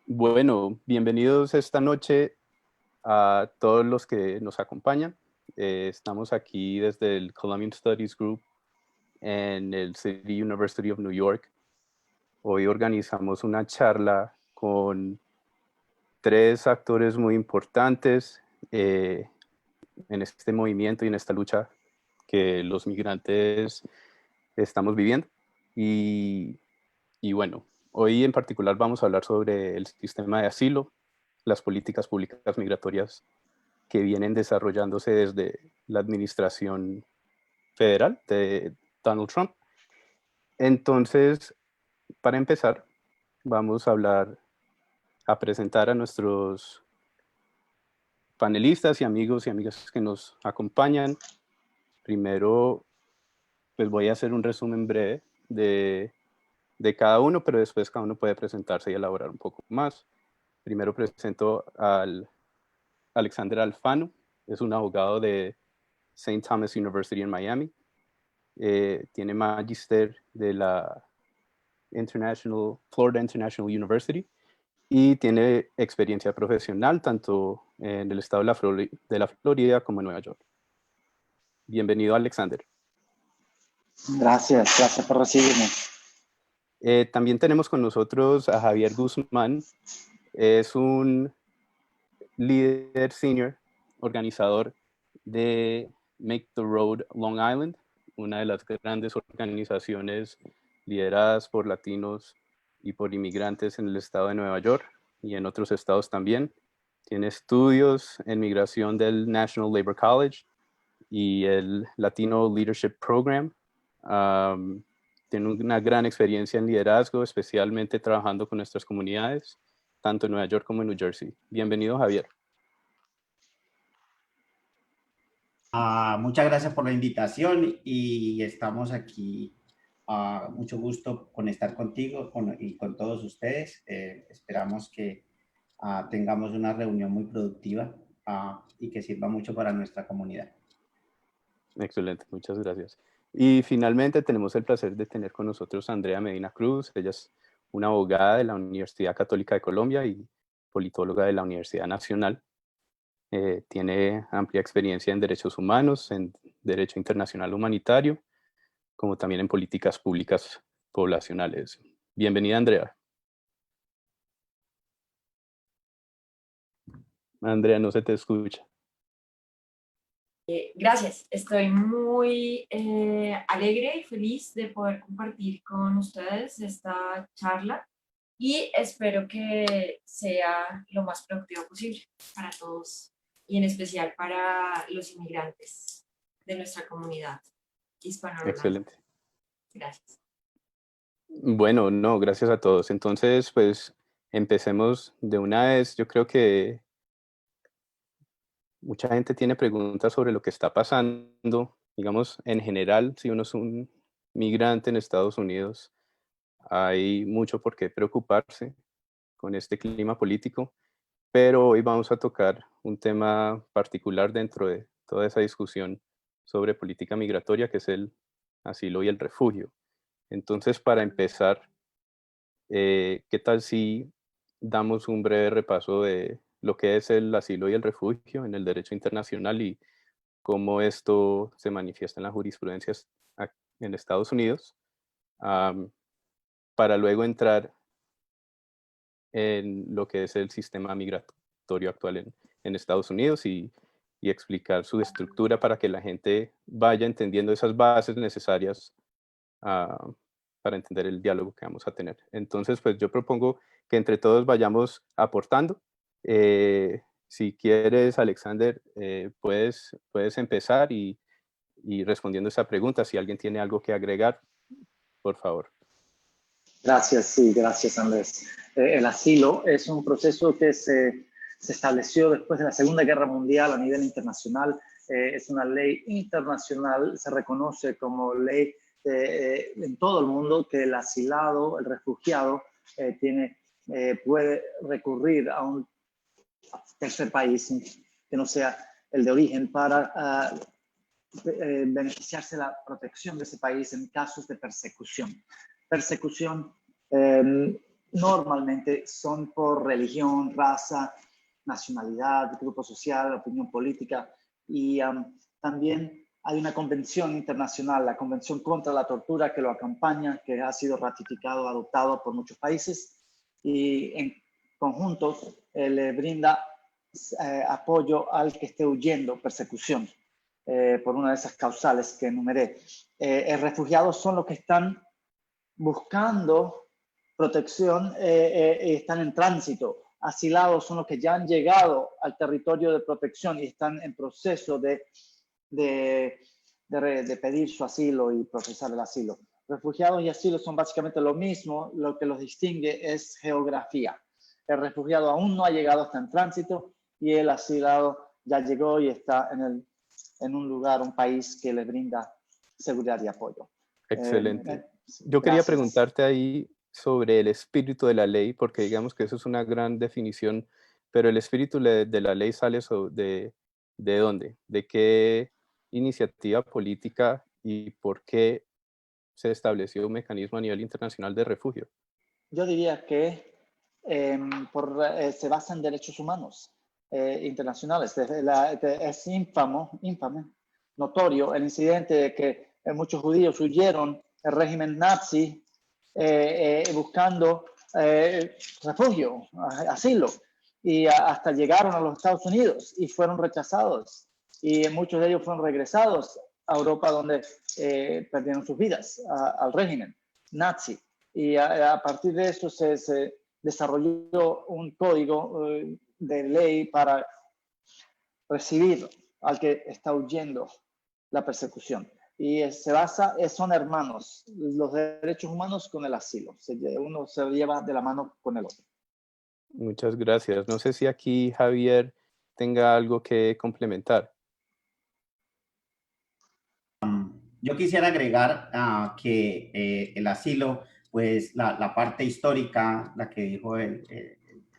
Bueno, bienvenidos esta noche a todos los que nos acompañan. Estamos aquí desde el Columbian Studies Group en el City University of New York. Hoy organizamos una charla con tres actores muy importantes en este movimiento y en esta lucha que los migrantes estamos viviendo. Y, y bueno, hoy en particular vamos a hablar sobre el sistema de asilo, las políticas públicas migratorias que vienen desarrollándose desde la administración federal de Donald Trump. Entonces, para empezar, vamos a a presentar a nuestros panelistas y amigos y amigas que nos acompañan. Primero, pues voy a hacer un resumen breve de cada uno, pero después cada uno puede presentarse y elaborar un poco más. Primero presento al Alexander Alfano, es un abogado de St. Thomas University en Miami. Tiene magister de la Florida International University y tiene experiencia profesional tanto en el estado de la Florida como en Nueva York. Bienvenido, Alexander. Gracias por recibirme. También tenemos con nosotros a Javier Guzmán. Es un líder senior, organizador de Make the Road Long Island, una de las grandes organizaciones lideradas por latinos y por inmigrantes en el estado de Nueva York y en otros estados también. Tiene estudios en migración del National Labor College y el Latino Leadership Program. Tiene una gran experiencia en liderazgo, especialmente trabajando con nuestras comunidades, tanto en Nueva York como en New Jersey. Bienvenido, Javier. Muchas gracias por la invitación y estamos aquí. Mucho gusto con estar contigo y con todos ustedes. Esperamos que tengamos una reunión muy productiva y que sirva mucho para nuestra comunidad. Excelente, muchas gracias. Y finalmente tenemos el placer de tener con nosotros a Andrea Medina Cruz. Ella es una abogada de la Universidad Católica de Colombia y politóloga de la Universidad Nacional. Tiene amplia experiencia en derechos humanos, en derecho internacional humanitario, como también en políticas públicas poblacionales. Bienvenida, Andrea. Andrea, no se te escucha. Gracias, estoy muy alegre y feliz de poder compartir con ustedes esta charla y espero que sea lo más productivo posible para todos y en especial para los inmigrantes de nuestra comunidad hispanohablante. Excelente. Gracias. Bueno, no, gracias a todos. Entonces, pues empecemos de una vez. Yo creo que mucha gente tiene preguntas sobre lo que está pasando. Digamos, en general, si uno es un migrante en Estados Unidos, hay mucho por qué preocuparse con este clima político, pero hoy vamos a tocar un tema particular dentro de toda esa discusión sobre política migratoria, que es el asilo y el refugio. Entonces, para empezar, ¿qué tal si damos un breve repaso de lo que es el asilo y el refugio en el derecho internacional y cómo esto se manifiesta en la jurisprudencia en Estados Unidos, para luego entrar en lo que es el sistema migratorio actual en Estados Unidos y explicar su estructura para que la gente vaya entendiendo esas bases necesarias para entender el diálogo que vamos a tener. Entonces, pues yo propongo que entre todos vayamos aportando. Si quieres, Alexander, puedes empezar y respondiendo esa pregunta. Si alguien tiene algo que agregar, por favor. Gracias, sí, gracias Andrés. El asilo es un proceso que se estableció después de la Segunda Guerra Mundial a nivel internacional. Es una ley internacional, se reconoce como ley en todo el mundo que el asilado, el refugiado, puede recurrir a un tercer país que no sea el de origen para beneficiarse de la protección de ese país en casos de persecución. Persecución normalmente son por religión, raza, nacionalidad, grupo social, opinión política, y también hay una convención internacional, la Convención contra la Tortura, que lo acompaña, que ha sido ratificado, adoptado por muchos países, y en conjunto le brinda apoyo al que esté huyendo persecución por una de esas causales que enumeré. Refugiados son los que están buscando protección y están en tránsito. Asilados son los que ya han llegado al territorio de protección y están en proceso de pedir su asilo y procesar el asilo. Refugiados y asilo son básicamente lo mismo, lo que los distingue es geografía. El refugiado aún no ha llegado, está en tránsito, y el asilado ya llegó y está en un lugar, un país que le brinda seguridad y apoyo. Excelente. Yo quería preguntarte ahí sobre el espíritu de la ley, porque digamos que eso es una gran definición, pero el espíritu de la ley sale ¿de dónde? ¿De qué iniciativa política y por qué se estableció un mecanismo a nivel internacional de refugio? Yo diría que se basa en derechos humanos internacionales. Es infame, notorio el incidente de que muchos judíos huyeron del régimen nazi buscando refugio, asilo, y hasta llegaron a los Estados Unidos y fueron rechazados, y muchos de ellos fueron regresados a Europa, donde perdieron sus vidas al régimen nazi. Y a partir de eso se desarrolló un código de ley para recibir al que está huyendo la persecución. Y se basa, son hermanos, los derechos humanos con el asilo. Uno se lleva de la mano con el otro. Muchas gracias. No sé si aquí Javier tenga algo que complementar. Yo quisiera agregar que el asilo, pues la parte histórica, la que dijo el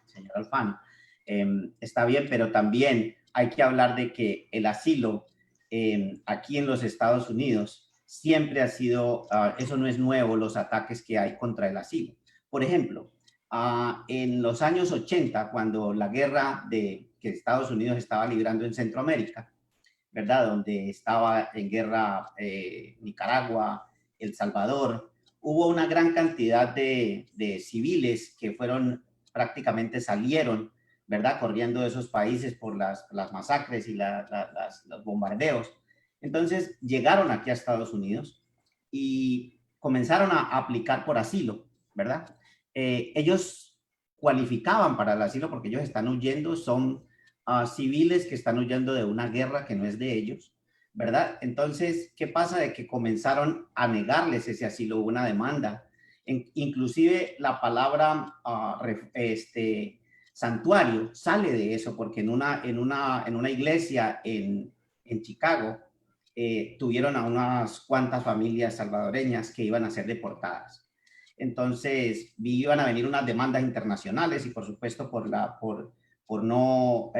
señor Alfano, está bien, pero también hay que hablar de que el asilo aquí en los Estados Unidos siempre ha sido, eso no es nuevo, los ataques que hay contra el asilo. Por ejemplo, en los años 80, cuando la guerra que Estados Unidos estaba librando en Centroamérica, ¿verdad? Donde estaba en guerra Nicaragua, El Salvador, hubo una gran cantidad de civiles que prácticamente salieron, ¿verdad? Corriendo de esos países por las masacres y los bombardeos. Entonces llegaron aquí a Estados Unidos y comenzaron a aplicar por asilo, ¿verdad? Ellos cualificaban para el asilo porque ellos están huyendo, son civiles que están huyendo de una guerra que no es de ellos, ¿verdad? Entonces, ¿qué pasa? De que comenzaron a negarles ese asilo, hubo una demanda. Inclusive la palabra santuario sale de eso, porque en una iglesia en Chicago tuvieron a unas cuantas familias salvadoreñas que iban a ser deportadas. Entonces, iban a venir unas demandas internacionales y por supuesto por no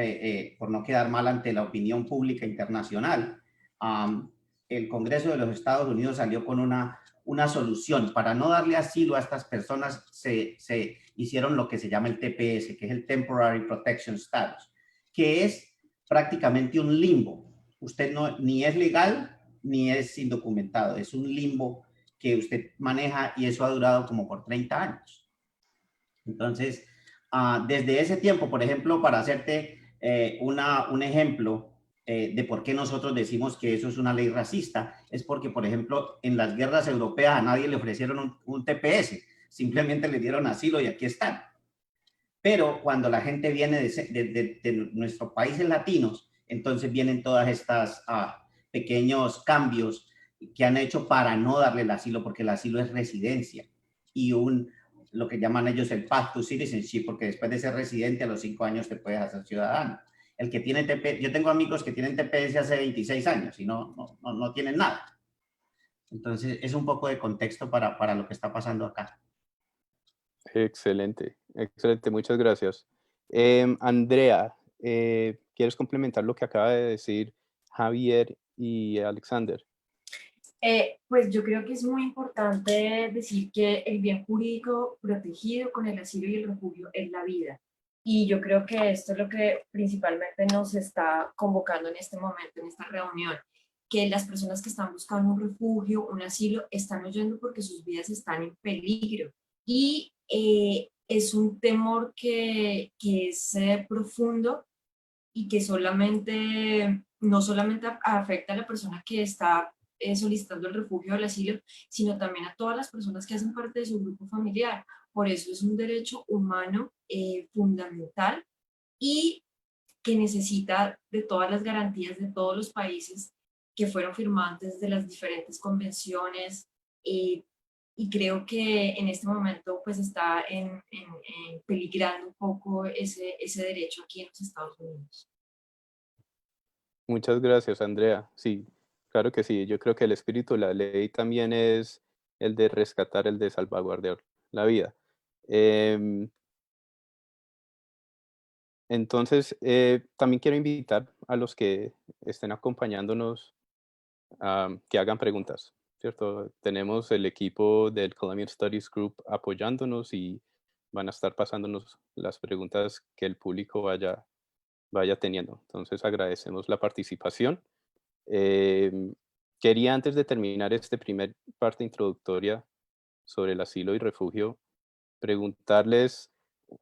quedar mal ante la opinión pública internacional, el Congreso de los Estados Unidos salió con una solución. Para no darle asilo a estas personas, se hicieron lo que se llama el TPS, que es el Temporary Protection Status, que es prácticamente un limbo. Usted ni es legal ni es indocumentado, es un limbo que usted maneja, y eso ha durado como por 30 años. Entonces, desde ese tiempo, por ejemplo, para hacerte un ejemplo de por qué nosotros decimos que eso es una ley racista, es porque, por ejemplo, en las guerras europeas a nadie le ofrecieron un TPS, simplemente le dieron asilo y aquí están. Pero cuando la gente viene de nuestros países latinos, entonces vienen todas estas pequeños cambios que han hecho para no darle el asilo, porque el asilo es residencia y lo que llaman ellos el path to citizenship, porque después de ser residente a los 5 años te puedes hacer ciudadano. El que tiene TPS, yo tengo amigos que tienen TPS hace 26 años y no tienen nada. Entonces es un poco de contexto para lo que está pasando acá. Excelente, excelente, muchas gracias. Andrea, ¿quieres complementar lo que acaba de decir Javier y Alexander? Pues yo creo que es muy importante decir que el bien jurídico protegido con el asilo y el refugio es la vida. Y yo creo que esto es lo que principalmente nos está convocando en este momento, en esta reunión, que las personas que están buscando un refugio, un asilo, están huyendo porque sus vidas están en peligro. Y es un temor que es profundo y que solamente, no solamente afecta a la persona que está solicitando el refugio o el asilo, sino también a todas las personas que hacen parte de su grupo familiar. Por eso es un derecho humano fundamental y que necesita de todas las garantías de todos los países que fueron firmantes de las diferentes convenciones. Y creo que en este momento pues está en peligrando un poco ese derecho aquí en los Estados Unidos. Muchas gracias, Andrea. Sí, claro que sí. Yo creo que el espíritu de la ley también es el de rescatar, el de salvaguardar la vida. Em, entonces, también quiero invitar a los que estén acompañándonos que hagan preguntas, ¿cierto? Tenemos el equipo del Colombian Studies Group apoyándonos y van a estar pasándonos las preguntas que el público vaya teniendo. Entonces, agradecemos la participación. Em, Quería, antes de terminar esta primer parte introductoria sobre el asilo y refugio, preguntarles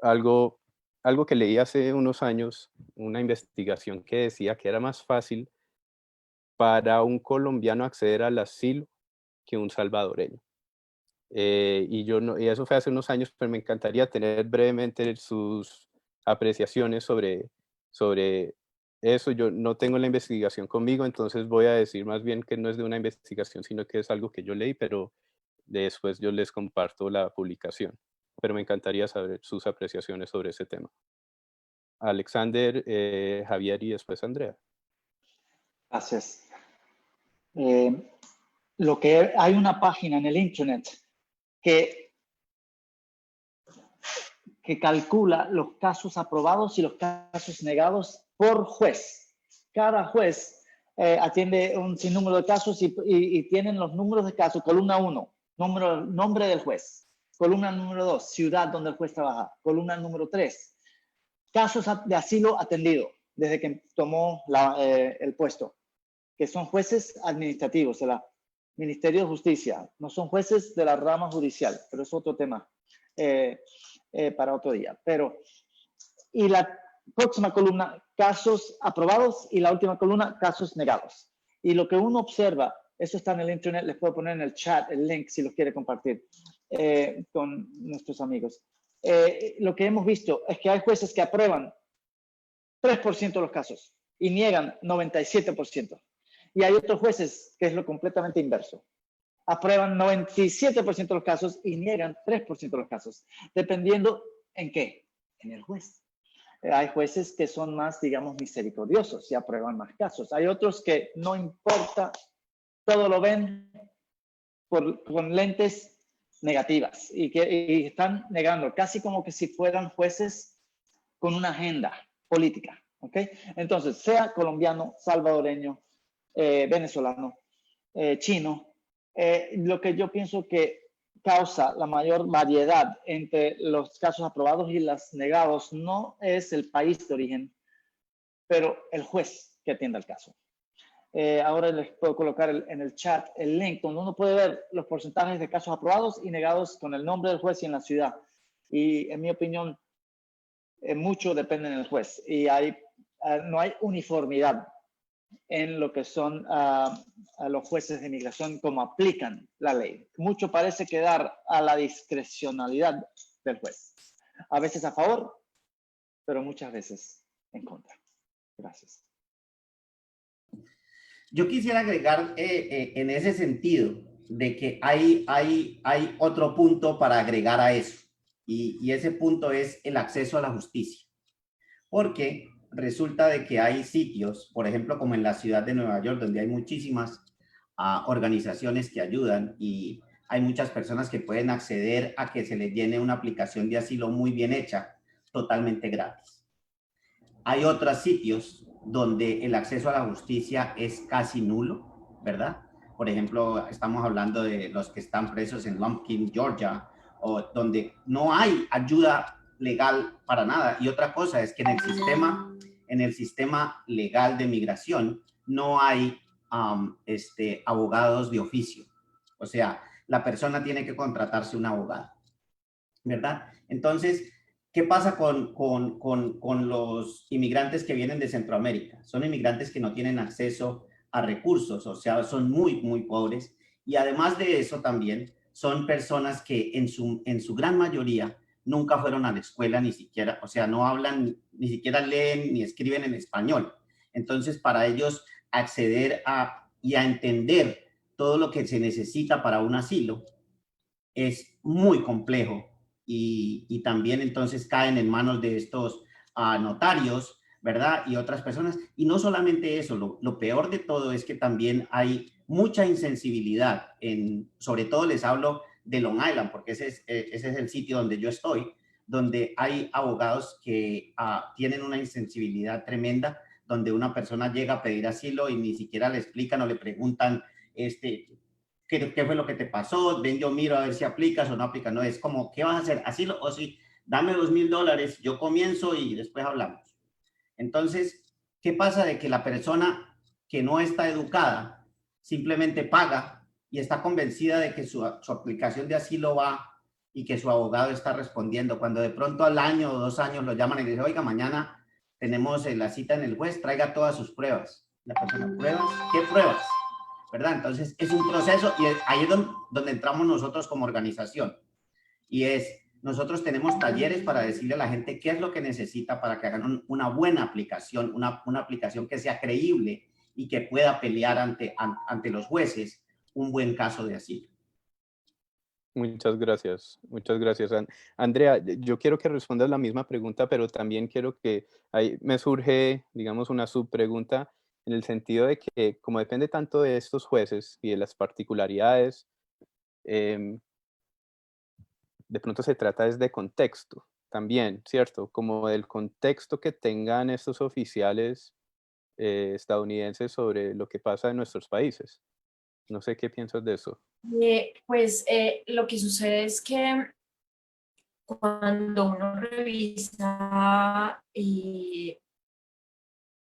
algo, algo que leí hace unos años, una investigación que decía que era más fácil para un colombiano acceder al asilo que un salvadoreño. Y eso fue hace unos años, pero me encantaría tener brevemente sus apreciaciones sobre eso. Yo no tengo la investigación conmigo, entonces voy a decir más bien que no es de una investigación, sino que es algo que yo leí, pero después yo les comparto la publicación. Pero me encantaría saber sus apreciaciones sobre ese tema. Alexander, Javier y después Andrea. Gracias. Hay una página en el internet que calcula los casos aprobados y los casos negados por juez. Cada juez atiende un sinnúmero de casos y tienen los números de casos. Columna 1, nombre del juez. Columna número 2, ciudad donde el juez trabaja. Columna número 3, casos de asilo atendido desde que tomó el puesto, que son jueces administrativos de la Ministerio de Justicia. No son jueces de la rama judicial, pero es otro tema. Para otro día. Y la próxima columna, casos aprobados, y la última columna, casos negados. Y lo que uno observa, eso está en el internet, les puedo poner en el chat el link si los quiere compartir con nuestros amigos. Lo que hemos visto es que hay jueces que aprueban 3% de los casos y niegan 97%. Y hay otros jueces que es lo completamente inverso. Aprueban 97% de los casos y niegan 3% de los casos, dependiendo en qué, en el juez. Hay jueces que son más, digamos, misericordiosos y aprueban más casos. Hay otros que no importa, todo lo ven con lentes negativas y están negando, casi como que si fueran jueces con una agenda política. ¿Okay? Entonces, sea colombiano, salvadoreño, venezolano, chino, lo que yo pienso que causa la mayor variedad entre los casos aprobados y los negados no es el país de origen, pero el juez que atienda el caso. Ahora les puedo colocar en el chat el link donde uno puede ver los porcentajes de casos aprobados y negados con el nombre del juez y en la ciudad. Y en mi opinión, mucho depende del juez y no hay uniformidad en lo que son a los jueces de inmigración, como aplican la ley. Mucho parece quedar a la discrecionalidad del juez. A veces a favor, pero muchas veces en contra. Gracias. Yo quisiera agregar en ese sentido de que hay otro punto para agregar a eso. Y ese punto es el acceso a la justicia. Porque resulta de que hay sitios, por ejemplo, como en la ciudad de Nueva York, donde hay muchísimas organizaciones que ayudan y hay muchas personas que pueden acceder a que se les llene una aplicación de asilo muy bien hecha, totalmente gratis. Hay otros sitios donde el acceso a la justicia es casi nulo, ¿verdad? Por ejemplo, estamos hablando de los que están presos en Lumpkin, Georgia, o donde no hay ayuda legal para nada. Y otra cosa es que en el sistema legal de migración no hay abogados de oficio. O sea, la persona tiene que contratarse un abogado, ¿verdad? Entonces, ¿qué pasa con los inmigrantes que vienen de Centroamérica? Son inmigrantes que no tienen acceso a recursos, o sea, son muy, muy pobres. Y además de eso también son personas que en su gran mayoría nunca fueron a la escuela ni siquiera, o sea, no hablan, ni siquiera leen ni escriben en español. Entonces, para ellos acceder a y a entender todo lo que se necesita para un asilo es muy complejo y también entonces caen en manos de estos notarios, ¿verdad? Y otras personas. Y no solamente eso, lo peor de todo es que también hay mucha insensibilidad, sobre todo les hablo de Long Island, porque ese es el sitio donde yo estoy, donde hay abogados que tienen una insensibilidad tremenda, donde una persona llega a pedir asilo y ni siquiera le explican o le preguntan, ¿qué fue lo que te pasó? Ven, yo miro a ver si aplicas o no aplicas. No es como, ¿qué vas a hacer? Asilo o sí, dame $2,000, yo comienzo y después hablamos. Entonces, ¿qué pasa de que la persona que no está educada simplemente paga y está convencida de que su aplicación de asilo va y que su abogado está respondiendo? Cuando de pronto al año o 2 años lo llaman y dicen, oiga, mañana tenemos la cita en el juez, traiga todas sus pruebas. La persona, ¿pruebas? ¿Qué pruebas? ¿Verdad? Entonces es un proceso y ahí es donde entramos nosotros como organización. Y nosotros tenemos talleres para decirle a la gente qué es lo que necesita para que hagan una buena aplicación, una aplicación que sea creíble y que pueda pelear ante los jueces un buen caso de asilo. Muchas gracias, muchas gracias. Andrea, yo quiero que respondas la misma pregunta, pero también quiero que ahí me surge, digamos, una subpregunta en el sentido de que como depende tanto de estos jueces y de las particularidades, em, de pronto se trata es de contexto también, ¿cierto? Como del contexto que tengan estos oficiales estadounidenses sobre lo que pasa en nuestros países. No sé qué piensas de eso. Lo que sucede es que cuando uno revisa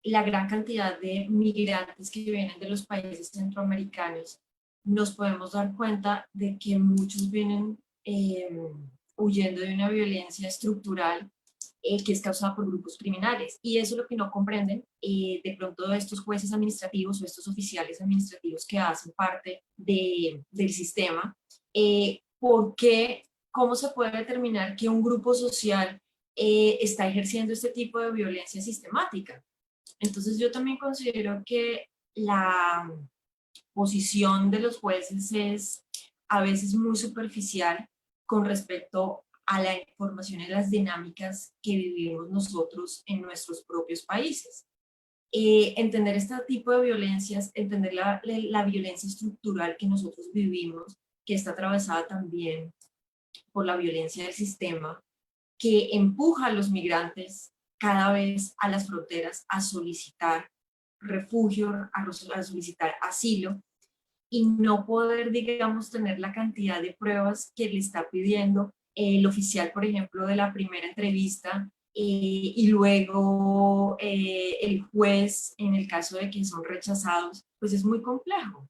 la gran cantidad de migrantes que vienen de los países centroamericanos, nos podemos dar cuenta de que muchos vienen huyendo de una violencia estructural que es causada por grupos criminales. Y eso es lo que no comprenden de pronto estos jueces administrativos o estos oficiales administrativos que hacen parte del sistema. ¿Cómo se puede determinar que un grupo social está ejerciendo este tipo de violencia sistemática? Entonces yo también considero que la posición de los jueces es a veces muy superficial con respecto a la información y las dinámicas que vivimos nosotros en nuestros propios países. Entender este tipo de violencias, entender la violencia estructural que nosotros vivimos, que está atravesada también por la violencia del sistema, que empuja a los migrantes cada vez a las fronteras a solicitar refugio, a solicitar asilo, y no poder, digamos, tener la cantidad de pruebas que le está pidiendo el oficial, por ejemplo, de la primera entrevista, y luego el juez en el caso de que son rechazados, pues es muy complejo.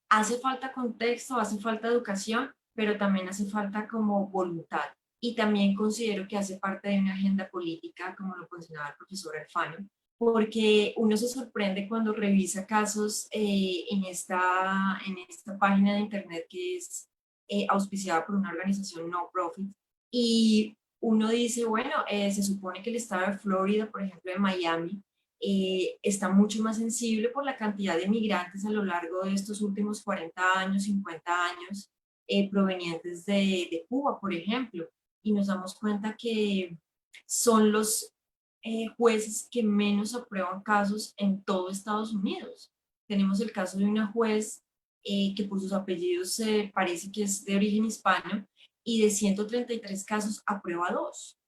Hace falta contexto, hace falta educación, pero también hace falta como voluntad. Y también considero que hace parte de una agenda política, como lo mencionaba el profesor Alfano, porque uno se sorprende cuando revisa casos en esta página de internet que es auspiciada por una organización no profit, y uno dice, bueno, se supone que el estado de Florida, por ejemplo, de Miami, está mucho más sensible por la cantidad de migrantes a lo largo de estos últimos 40 años, 50 años, provenientes de Cuba, por ejemplo, y nos damos cuenta que son los jueces que menos aprueban casos en todo Estados Unidos. Tenemos el caso de una juez que por sus apellidos parece que es de origen hispano, y de 133 casos aprueba 2.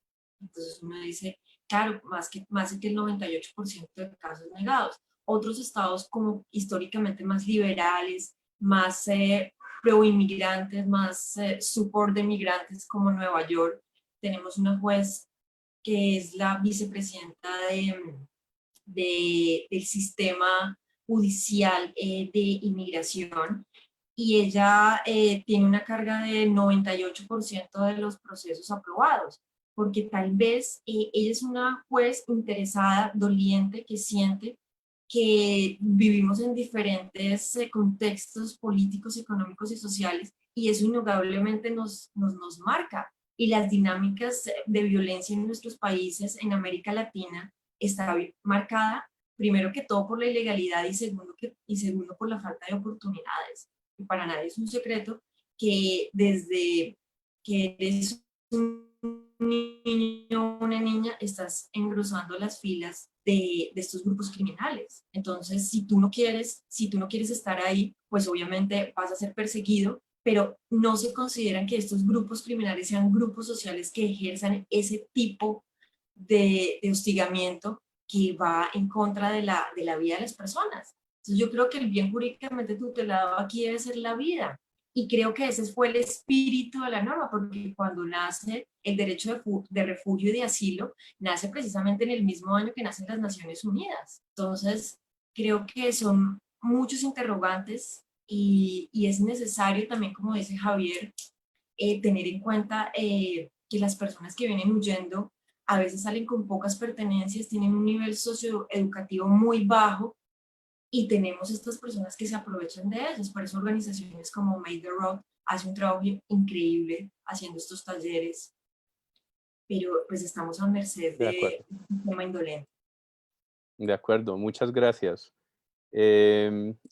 Entonces uno dice, claro, más que el 98% de casos negados. otros estados como históricamente más liberales, más pro-inmigrantes, más support de migrantes como Nueva York. Tenemos una juez que es la vicepresidenta del sistema judicial de inmigración, y ella tiene una carga del 98% de los procesos aprobados, porque tal vez ella es una juez interesada, doliente, que siente que vivimos en diferentes contextos políticos, económicos y sociales, y eso indudablemente nos marca. Y las dinámicas de violencia en nuestros países, en América Latina, está marcada primero que todo por la ilegalidad y segundo por la falta de oportunidades. Y para nadie es un secreto que desde que eres un niño o una niña estás engrosando las filas de estos grupos criminales. Entonces, si tú no quieres estar ahí, pues obviamente vas a ser perseguido, pero no se consideran que estos grupos criminales sean grupos sociales que ejerzan ese tipo de hostigamiento que va en contra de la vida de las personas. Entonces yo creo que el bien jurídicamente tutelado aquí debe ser la vida. Y creo que ese fue el espíritu de la norma, porque cuando nace el derecho de refugio y de asilo, nace precisamente en el mismo año que nacen las Naciones Unidas. Entonces, creo que son muchos interrogantes y es necesario también, como dice Javier, tener en cuenta que las personas que vienen huyendo a veces salen con pocas pertenencias, tienen un nivel socioeducativo muy bajo, y tenemos estas personas que se aprovechan de ellas. Por eso organizaciones como Made the Road hace un trabajo increíble haciendo estos talleres, pero pues estamos a merced de un tema indolente. De acuerdo, muchas gracias.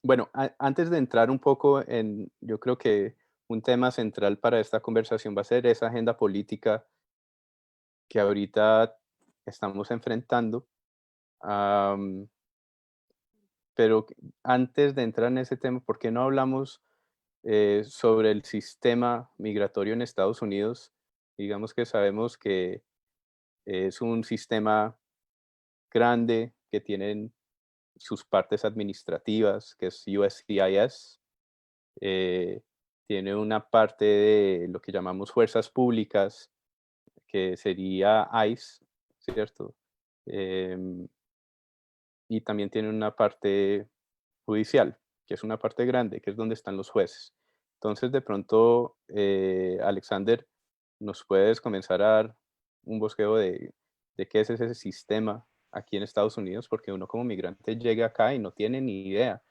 Bueno, antes de entrar un poco en, yo creo que un tema central para esta conversación va a ser esa agenda política que ahorita estamos enfrentando. Pero antes de entrar en ese tema, ¿por qué no hablamos sobre el sistema migratorio en Estados Unidos? Digamos que sabemos que es un sistema grande que tienen sus partes administrativas, que es USCIS. Tiene una parte de lo que llamamos fuerzas públicas, que sería ICE, ¿cierto? Y también tiene una parte judicial, que es una parte grande, que es donde están los jueces. Entonces, de pronto, Alexander, ¿nos puedes comenzar a dar un bosquejo de qué es ese sistema aquí en Estados Unidos? Porque uno como migrante llega acá y no tiene ni idea.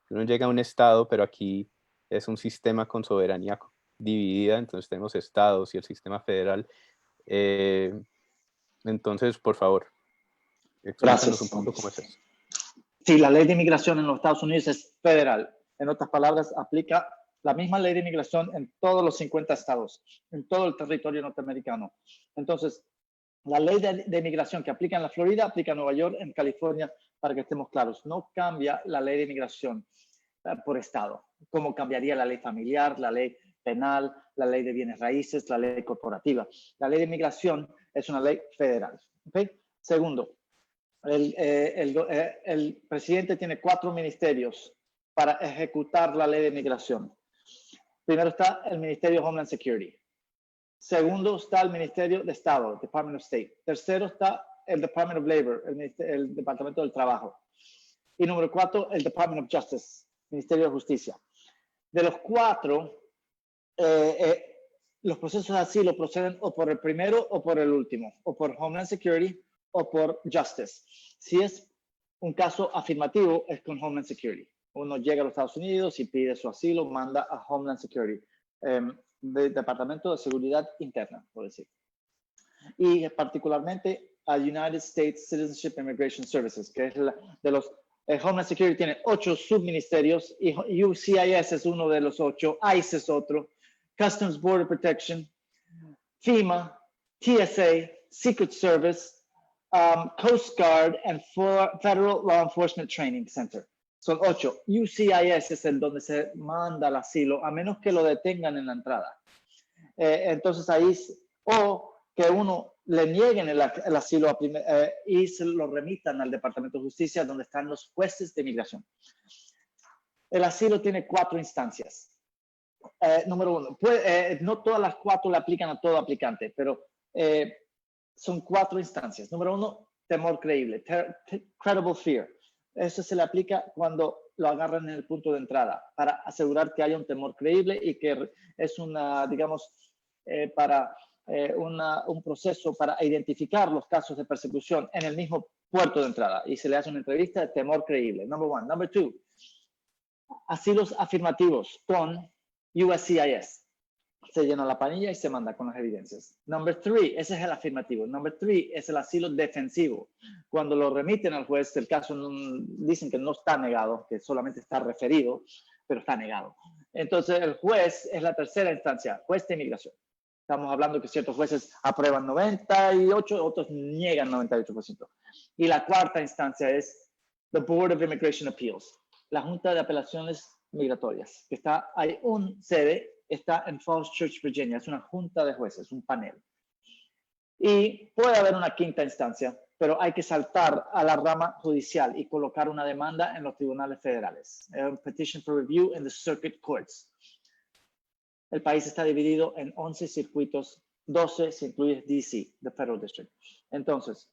Uno llega a un estado, pero aquí es un sistema con soberanía dividida, entonces tenemos estados y el sistema federal. Entonces, por favor, explícanos un poco cómo es eso. Sí, la ley de inmigración en los Estados Unidos es federal. En otras palabras, aplica la misma ley de inmigración en todos los 50 estados, en todo el territorio norteamericano. Entonces, la ley de inmigración que aplica en la Florida, aplica en Nueva York, en California, para que estemos claros. No cambia la ley de inmigración por estado, como cambiaría la ley familiar, la ley penal, la ley de bienes raíces, la ley corporativa. La ley de inmigración es una ley federal. ¿Okay? Segundo, el presidente tiene 4 ministerios para ejecutar la ley de inmigración. Primero está el Ministerio de Homeland Security. Segundo está el Ministerio de Estado, Department of State. Tercero está el Department of Labor, el Departamento del Trabajo. Y número 4, el Department of Justice, Ministerio de Justicia. De los 4, los procesos de asilo proceden o por el primero o por el último, o por Homeland Security o por Justice. Si es un caso afirmativo, es con Homeland Security. Uno llega a los Estados Unidos y pide su asilo, manda a Homeland Security, Departamento de Seguridad Interna, por decir. Y particularmente a United States Citizenship and Immigration Services, que es de los... Homeland Security tiene 8 subministerios y USCIS es uno de los 8, ICE es otro, Customs Border Protection, FEMA, TSA, Secret Service, Coast Guard and Federal Law Enforcement Training Center. Son 8. USCIS es el donde se manda el asilo, a menos que lo detengan en la entrada. Entonces ahí, o que uno le nieguen el asilo y se lo remitan al Departamento de Justicia, donde están los jueces de inmigración. El asilo tiene 4 instancias. Número 1, no todas las 4 le aplican a todo aplicante, pero son 4 instancias. Número 1, temor creíble, credible fear. Eso se le aplica cuando lo agarran en el punto de entrada, para asegurar que haya un temor creíble y que es una, digamos, un proceso para identificar los casos de persecución en el mismo puerto de entrada, y se le hace una entrevista de temor creíble. Number 1. Number 2, asilos afirmativos con USCIS. Se llena la planilla y se manda con las evidencias. Number 3, ese es el afirmativo. Number 3 es el asilo defensivo. Cuando lo remiten al juez, el caso dicen que no está negado, que solamente está referido, pero está negado. Entonces el juez es la tercera instancia, juez de inmigración. Estamos hablando que ciertos jueces aprueban 98, otros niegan 98%. Y la cuarta instancia es the Board of Immigration Appeals, la Junta de Apelaciones Migratorias, que hay un sede, está en Falls Church, Virginia. Es una junta de jueces, un panel. Y puede haber una quinta instancia, pero hay que saltar a la rama judicial y colocar una demanda en los tribunales federales. Petition for review in the circuit courts. El país está dividido en 11 circuitos, 12 si incluyes DC, the Federal District. Entonces,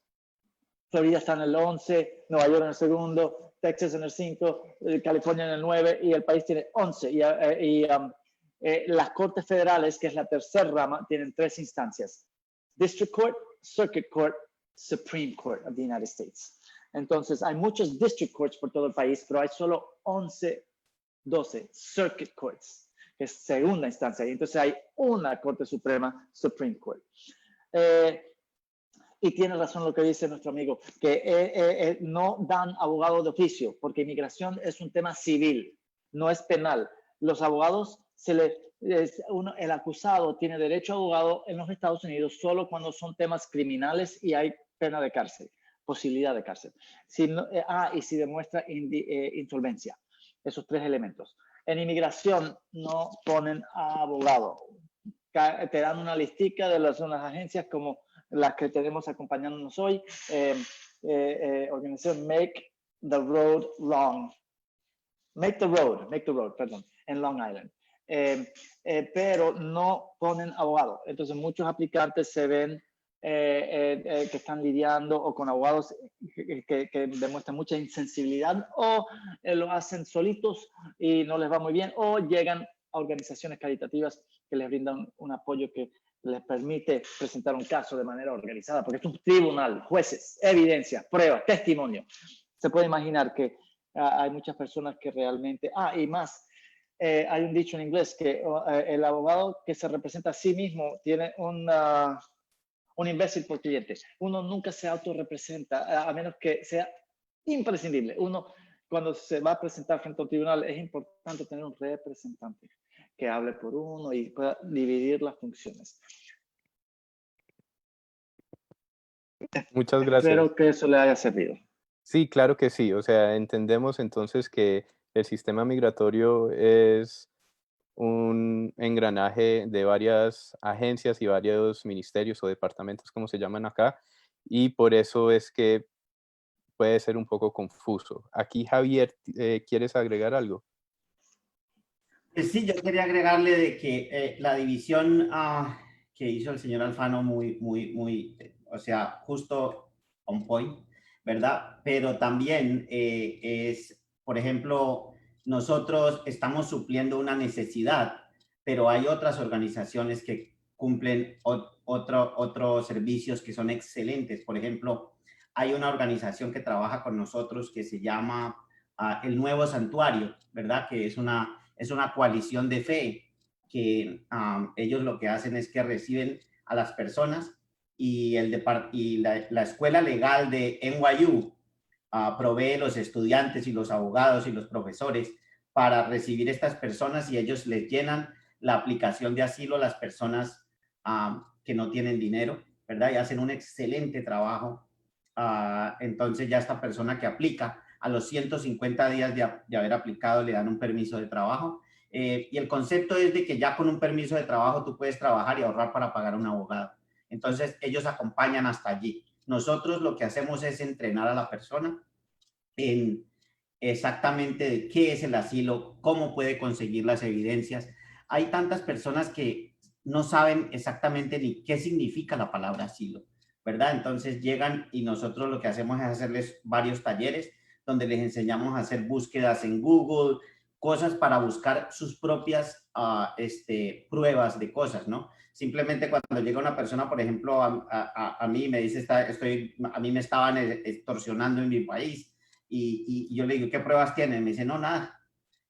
Florida está en el 11, Nueva York en el segundo, Texas en el 5, California en el 9, y el país tiene 11. Las cortes federales, que es la tercera rama, tienen 3 instancias: District Court, Circuit Court, Supreme Court of the United States. Entonces, hay muchos District Courts por todo el país, pero hay solo 12 Circuit Courts, que es segunda instancia. Y entonces hay una Corte Suprema, Supreme Court. Y tiene razón lo que dice nuestro amigo, que no dan abogado de oficio, porque inmigración es un tema civil, no es penal. Los abogados, el acusado tiene derecho a abogado en los Estados Unidos solo cuando son temas criminales y hay pena de cárcel, posibilidad de cárcel. Y si demuestra insolvencia, esos 3 elementos. En inmigración no ponen a abogado. Te dan una listica de unas agencias como las que tenemos acompañándonos hoy. Organización Make the Road Long. Make the road, perdón, en Long Island. Pero no ponen abogado. Entonces muchos aplicantes se ven que están lidiando o con abogados que demuestran mucha insensibilidad, o lo hacen solitos y no les va muy bien, o llegan a organizaciones caritativas que les brindan un apoyo que les permite presentar un caso de manera organizada, porque es un tribunal, jueces, evidencia, pruebas, testimonio. Se puede imaginar que hay muchas personas que realmente... y más, hay un dicho en inglés que el abogado que se representa a sí mismo tiene un imbécil por cliente. Uno nunca se autorrepresenta, a menos que sea imprescindible. Uno, cuando se va a presentar frente a un tribunal, es importante tener un representante que hable por uno y pueda dividir las funciones. Muchas gracias. Espero que eso le haya servido. Sí, claro que sí. O sea, entendemos entonces que el sistema migratorio es un engranaje de varias agencias y varios ministerios o departamentos, como se llaman acá, y por eso es que puede ser un poco confuso. Aquí, Javier, ¿quieres agregar algo? Sí, yo quería agregarle de que la división que hizo el señor Alfano o sea, justo on point, ¿verdad? Pero también es, por ejemplo, nosotros estamos supliendo una necesidad, pero hay otras organizaciones que cumplen otros servicios que son excelentes. Por ejemplo, hay una organización que trabaja con nosotros que se llama El Nuevo Santuario, ¿verdad? Que es una coalición de fe que ellos lo que hacen es que reciben a las personas y la escuela legal de NYU provee los estudiantes y los abogados y los profesores para recibir estas personas, y ellos les llenan la aplicación de asilo a las personas que no tienen dinero, ¿verdad? Y hacen un excelente trabajo. Entonces ya esta persona que aplica, a los 150 días de haber aplicado, le dan un permiso de trabajo. Y el concepto es de que ya con un permiso de trabajo tú puedes trabajar y ahorrar para pagar un abogado. Entonces ellos acompañan hasta allí. Nosotros lo que hacemos es entrenar a la persona en exactamente de qué es el asilo, cómo puede conseguir las evidencias. Hay tantas personas que no saben exactamente ni qué significa la palabra asilo, ¿verdad? Entonces llegan y nosotros lo que hacemos es hacerles varios talleres donde les enseñamos a hacer búsquedas en Google, cosas para buscar sus propias pruebas de cosas, ¿no? Simplemente cuando llega una persona, por ejemplo, a mí me dice, a mí me estaban extorsionando en mi país, y yo le digo, ¿qué pruebas tienen? Me dice, no, nada.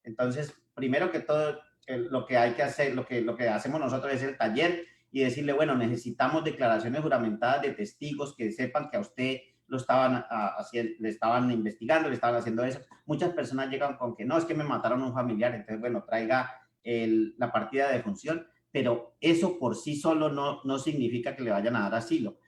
Entonces, primero que todo, lo que hay que hacer, lo que hacemos nosotros es el taller y decirle, bueno, necesitamos declaraciones juramentadas de testigos que sepan que a usted lo estaban le estaban investigando, le estaban haciendo eso. Muchas personas llegan con que no, es que me mataron a un familiar, entonces, bueno, traiga la partida de defunción, pero eso por sí solo no significa que le vayan a dar asilo.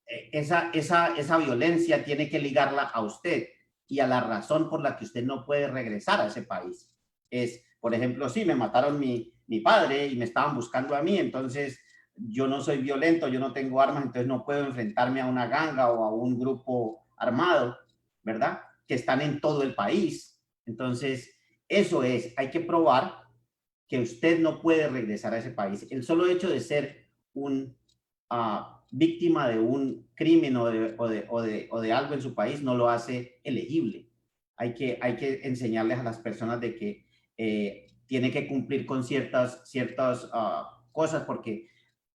Esa violencia tiene que ligarla a usted y a la razón por la que usted no puede regresar a ese país. Es, por ejemplo, sí, me mataron mi padre y me estaban buscando a mí, entonces yo no soy violento, yo no tengo armas, entonces no puedo enfrentarme a una ganga o a un grupo armado, ¿verdad? Que están en todo el país. Entonces, eso es, hay que probar que usted no puede regresar a ese país. El solo hecho de ser un víctima de un crimen o de algo en su país no lo hace elegible. Hay que enseñarles a las personas de que tiene que cumplir con ciertas cosas, porque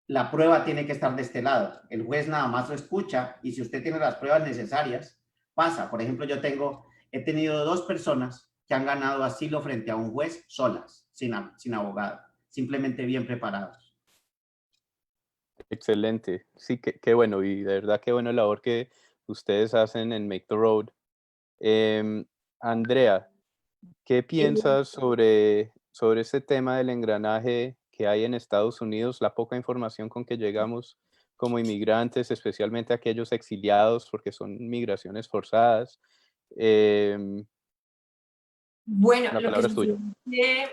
la prueba tiene que estar de este lado. El juez nada más lo escucha y si usted tiene las pruebas necesarias, pasa. Por ejemplo, he tenido 2 personas que han ganado asilo frente a un juez solas, sin abogado, simplemente bien preparados. Excelente. Sí, qué bueno. Y de verdad, qué buena labor que ustedes hacen en Make the Road. Andrea, ¿qué piensas sobre este tema del engranaje que hay en Estados Unidos, la poca información con que llegamos como inmigrantes, especialmente aquellos exiliados, porque son migraciones forzadas? Bueno, La lo que palabra es tuya. sucede es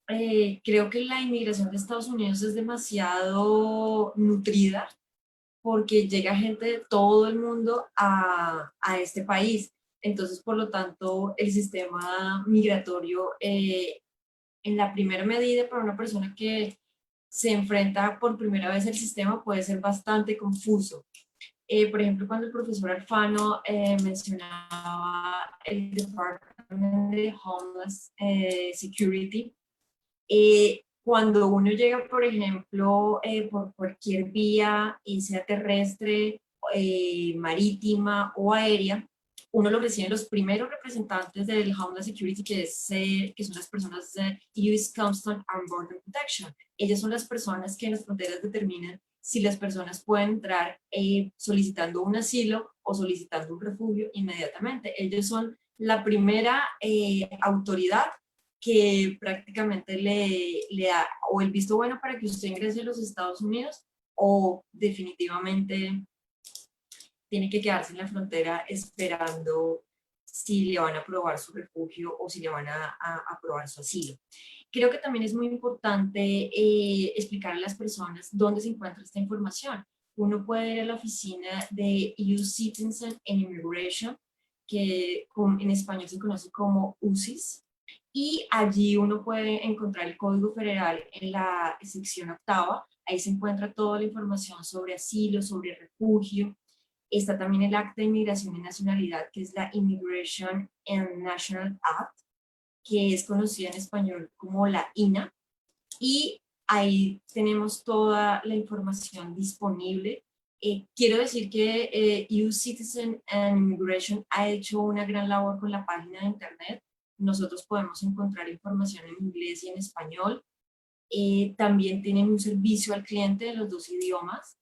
que creo que la inmigración de Estados Unidos es demasiado nutrida porque llega gente de todo el mundo a este país. Entonces, por lo tanto, el sistema migratorio, en la primera medida para una persona que se enfrenta por primera vez al sistema, puede ser bastante confuso. Por ejemplo, cuando el profesor Alfano mencionaba el Department de Homeless Security, cuando uno llega, por ejemplo, por cualquier vía, sea terrestre, marítima o aérea, uno lo reciben los primeros representantes del Homeland Security, que son las personas de US Customs and Border Protection. Ellas son las personas que en las fronteras determinan si las personas pueden entrar solicitando un asilo o solicitando un refugio inmediatamente. Ellos son la primera autoridad que prácticamente le da o el visto bueno para que usted ingrese a los Estados Unidos o definitivamente tiene que quedarse en la frontera esperando si le van a aprobar su refugio o si le van a aprobar su asilo. Creo que también es muy importante explicar a las personas dónde se encuentra esta información. Uno puede ir a la oficina de EU Citizen and Immigration, que en español se conoce como UCIS, y allí uno puede encontrar el Código Federal en la sección 8ª. Ahí se encuentra toda la información sobre asilo, sobre refugio. Está también el Acta de Inmigración y Nacionalidad, que es la Immigration and National Act, que es conocida en español como la INA. Y ahí tenemos toda la información disponible. Quiero decir que EU Citizen and Immigration ha hecho una gran labor con la página de internet. Nosotros podemos encontrar información en inglés y en español. También tienen un servicio al cliente de los 2 idiomas.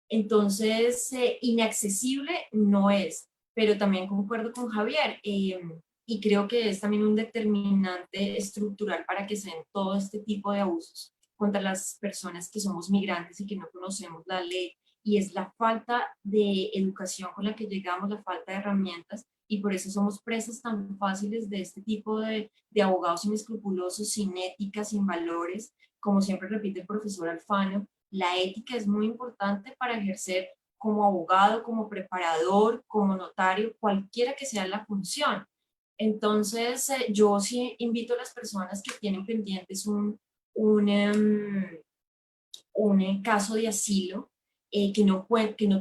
Entonces, inaccesible no es, pero también concuerdo con Javier y creo que es también un determinante estructural para que se den todo este tipo de abusos contra las personas que somos migrantes y que no conocemos la ley, y es la falta de educación con la que llegamos, la falta de herramientas, y por eso somos presas tan fáciles de este tipo de abogados inescrupulosos, sin ética, sin valores, como siempre repite el profesor Alfano, La ética es muy importante para ejercer como abogado, como preparador, como notario, cualquiera que sea la función. Entonces, yo sí invito a las personas que tienen pendientes un caso de asilo, que no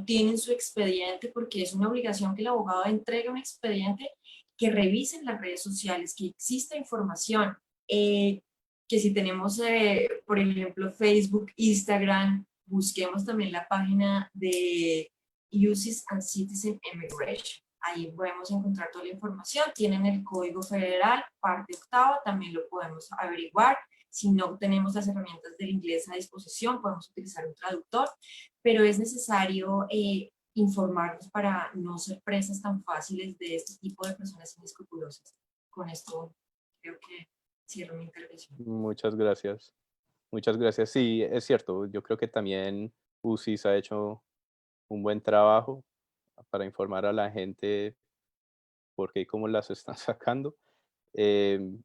tienen su expediente, porque es una obligación que el abogado entregue un expediente, que revisen las redes sociales, que exista información, que si tenemos, por ejemplo, Facebook, Instagram, busquemos también la página de UCIS and Citizen Immigration. Ahí podemos encontrar toda la información. Tienen el Código Federal, parte octava, también lo podemos averiguar. Si no tenemos las herramientas del inglés a disposición, podemos utilizar un traductor, pero es necesario informarnos para no ser presas tan fáciles de este tipo de personas inescrupulosas. Con esto creo que cierro mi intervención. Muchas gracias. Muchas gracias. Sí, es cierto. Yo creo que también UCIS ha hecho un buen trabajo para informar a la gente por qué y cómo las están sacando. Em,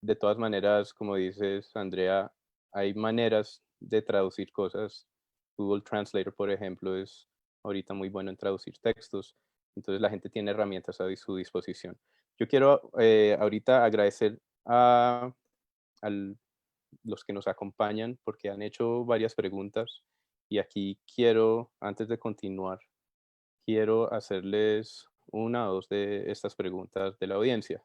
de todas maneras, como dices, Andrea, hay maneras de traducir cosas. Google Translator, por ejemplo, es ahorita muy bueno en traducir textos. Entonces la gente tiene herramientas a su disposición. Yo quiero ahorita agradecer a los que nos acompañan porque han hecho varias preguntas y aquí quiero, antes de continuar, quiero hacerles una o dos de estas preguntas de la audiencia.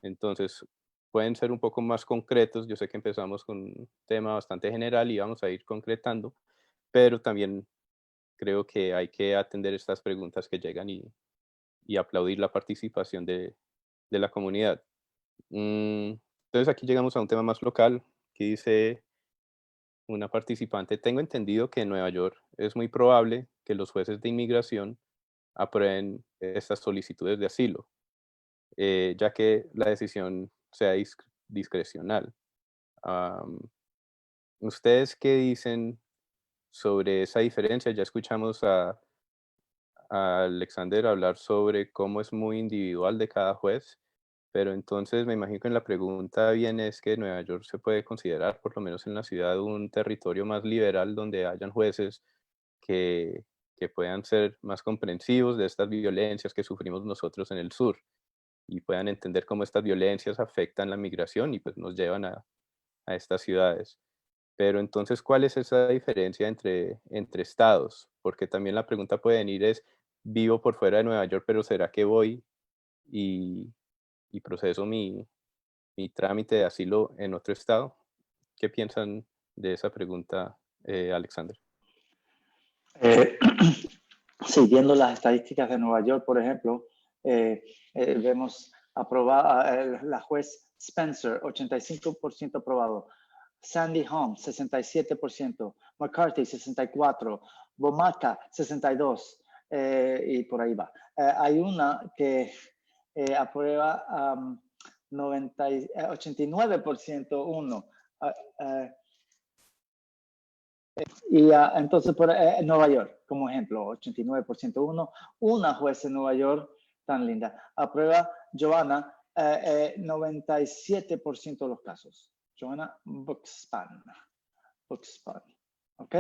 Entonces, pueden ser un poco más concretos. Yo sé que empezamos con un tema bastante general y vamos a ir concretando, pero también creo que hay que atender estas preguntas que llegan y aplaudir la participación de la comunidad. Entonces, aquí llegamos a un tema más local que dice una participante: tengo entendido que en Nueva York es muy probable que los jueces de inmigración aprueben estas solicitudes de asilo, ya que la decisión sea discrecional. Am, ¿Ustedes qué dicen sobre esa diferencia? Ya escuchamos a Alexander hablar sobre cómo es muy individual de cada juez, pero entonces me imagino que la pregunta viene es que Nueva York se puede considerar, por lo menos en la ciudad, un territorio más liberal donde hayan jueces que, que puedan ser más comprensivos de estas violencias que sufrimos nosotros en el sur y puedan entender cómo estas violencias afectan la migración y pues nos llevan a estas ciudades. Pero entonces, ¿cuál es esa diferencia entre estados? Porque también la pregunta puede venir es, vivo por fuera de Nueva York, pero ¿será que voy y, y proceso mi trámite de asilo en otro estado? ¿Qué piensan de esa pregunta, Alexander? Eh, sí, viendo las estadísticas de Nueva York, por ejemplo, vemos aprobada la juez Spencer, 85% aprobado. Sandy Holmes, 67%. McCarthy, 64%. Bomaca, 62%. Y por ahí va. Hay una que aprueba 89%, uno. Y entonces, por Nueva York, como ejemplo, 89% uno. Una juez en Nueva York, tan linda, aprueba Joanna 97% de los casos. Joanna Buckspan. ¿Ok?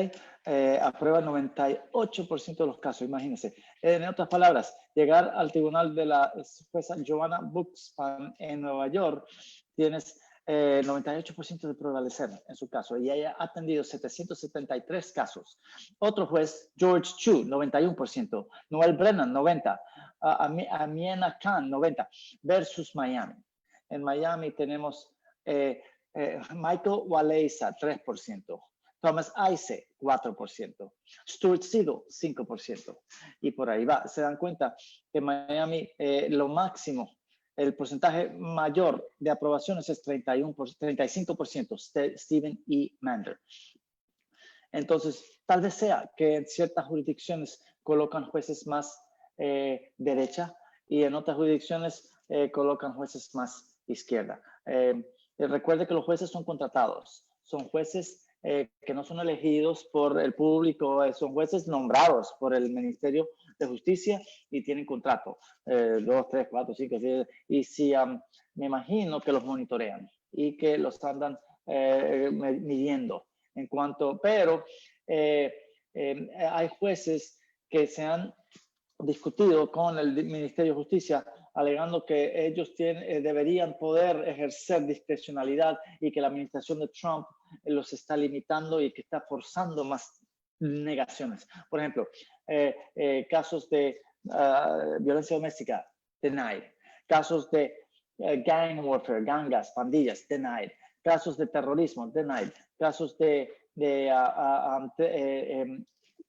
Aprueba 98% de los casos, imagínense. En otras palabras, llegar al tribunal de la jueza Joanna Buckspan en Nueva York, tienes 98% de prevalecer en su caso, y ella ha atendido 773 casos. Otro juez, George Chu, 91%. Noel Brennan, 90%. Amiena Khan, 90%. Versus Miami. En Miami tenemos Michael Waleiza, 3%. Thomas Ice, 4%. Stuart Siegel, 5%. Y por ahí va. Se dan cuenta que en Miami lo máximo, el porcentaje mayor de aprobaciones es 35%. Stephen E. Mander. Entonces, tal vez sea que en ciertas jurisdicciones colocan jueces más derecha y en otras jurisdicciones colocan jueces más izquierda. Recuerde que los jueces son contratados, son jueces que no son elegidos por el público, son jueces nombrados por el Ministerio de Justicia y tienen contrato, 2, 3, 4, 5, 6, y si me imagino que los monitorean y que los andan midiendo pero hay jueces que se han discutido con el Ministerio de Justicia alegando que ellos deberían poder ejercer discrecionalidad y que la administración de Trump los está limitando y que está forzando más negaciones. Por ejemplo, casos de violencia doméstica, denied. Casos de gang warfare, gangas, pandillas, denied. Casos de terrorismo, denied. Casos de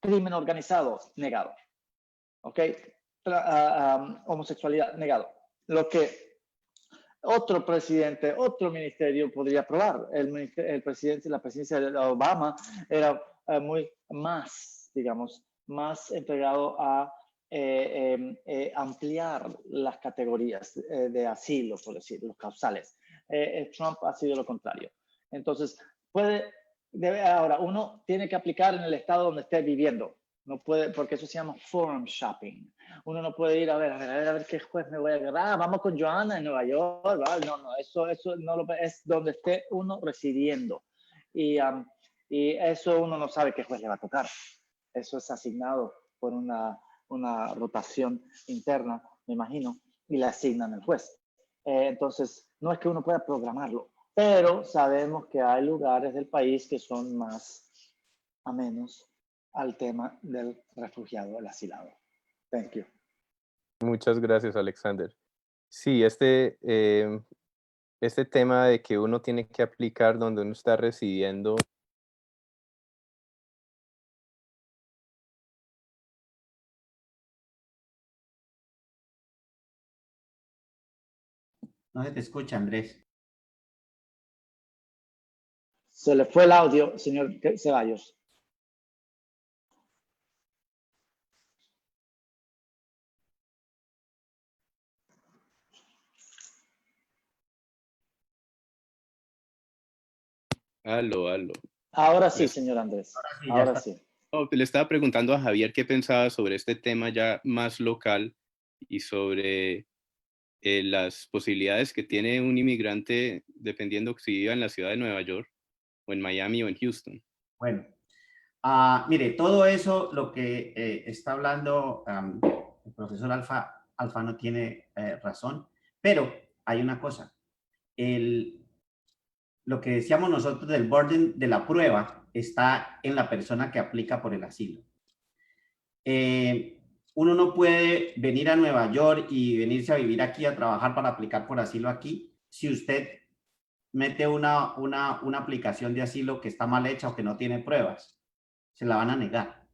crimen organizado, negado. ¿Ok? Homosexualidad, negado. Lo que otro presidente, otro ministerio podría aprobar. El presidente, la presidencia de Obama era más entregado a ampliar las categorías de asilo, por decir, los causales. Trump ha sido lo contrario. Entonces, ahora, uno tiene que aplicar en el estado donde esté viviendo. No puede, porque eso se llama forum shopping. Uno no puede ir a ver qué juez me voy a agarrar. Vamos con Joana en Nueva York. ¿Vale? No, eso no es donde esté uno residiendo. Y eso uno no sabe qué juez le va a tocar. Eso es asignado por una rotación interna, me imagino, y le asignan el juez. Entonces, no es que uno pueda programarlo, pero sabemos que hay lugares del país que son más amenos al tema del refugiado, el asilado. Thank you. Muchas gracias, Alexander. Sí, este tema de que uno tiene que aplicar donde uno está residiendo. No se te escucha, Andrés. Se le fue el audio, señor Ceballos. Aló. Ahora sí, señor Andrés. Ahora sí. Oh, le estaba preguntando a Javier qué pensaba sobre este tema ya más local y sobre las posibilidades que tiene un inmigrante dependiendo si viva en la ciudad de Nueva York o en Miami o en Houston. Bueno, mire, todo eso, lo que está hablando el profesor Alfano tiene razón, pero hay una cosa. Lo que decíamos nosotros del burden de la prueba está en la persona que aplica por el asilo. Uno no puede venir a Nueva York y venirse a vivir aquí, a trabajar para aplicar por asilo aquí, si usted mete una aplicación de asilo que está mal hecha o que no tiene pruebas. Se la van a negar.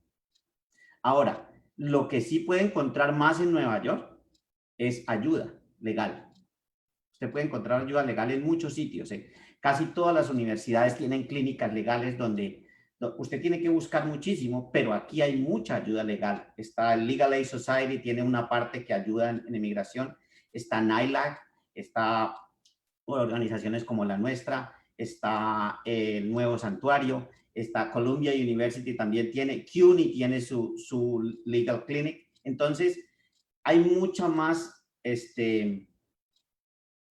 Ahora, lo que sí puede encontrar más en Nueva York es ayuda legal. Usted puede encontrar ayuda legal en muchos sitios. Casi todas las universidades tienen clínicas legales donde usted tiene que buscar muchísimo, pero aquí hay mucha ayuda legal. Está el Legal Aid Society, tiene una parte que ayuda en inmigración. Está NILAC, está organizaciones como la nuestra, está el Nuevo Santuario, está Columbia University también tiene, CUNY tiene su Legal Clinic. Entonces, hay mucha más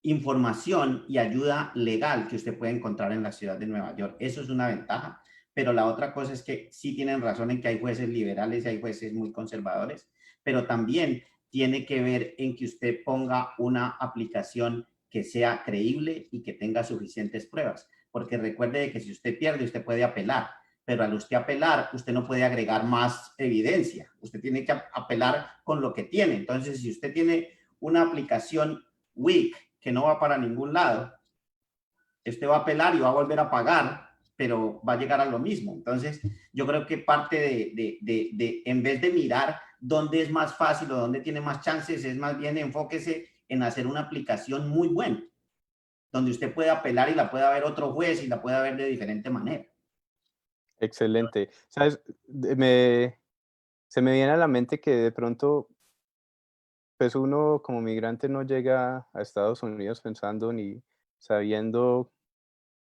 información y ayuda legal que usted puede encontrar en la ciudad de Nueva York. Eso es una ventaja, pero la otra cosa es que sí tienen razón en que hay jueces liberales y hay jueces muy conservadores, pero también tiene que ver en que usted ponga una aplicación que sea creíble y que tenga suficientes pruebas, porque recuerde que si usted pierde, usted puede apelar, pero al usted apelar, usted no puede agregar más evidencia, usted tiene que apelar con lo que tiene. Entonces, si usted tiene una aplicación weak, que no va para ningún lado, usted va a apelar y va a volver a pagar, pero va a llegar a lo mismo. Entonces, yo creo que parte de en vez de mirar dónde es más fácil o dónde tiene más chances, es más bien enfóquese en hacer una aplicación muy buena, donde usted pueda apelar y la pueda ver otro juez y la pueda ver de diferente manera. Excelente. ¿Sabes? Se me viene a la mente que de pronto, pues uno como migrante no llega a Estados Unidos pensando ni sabiendo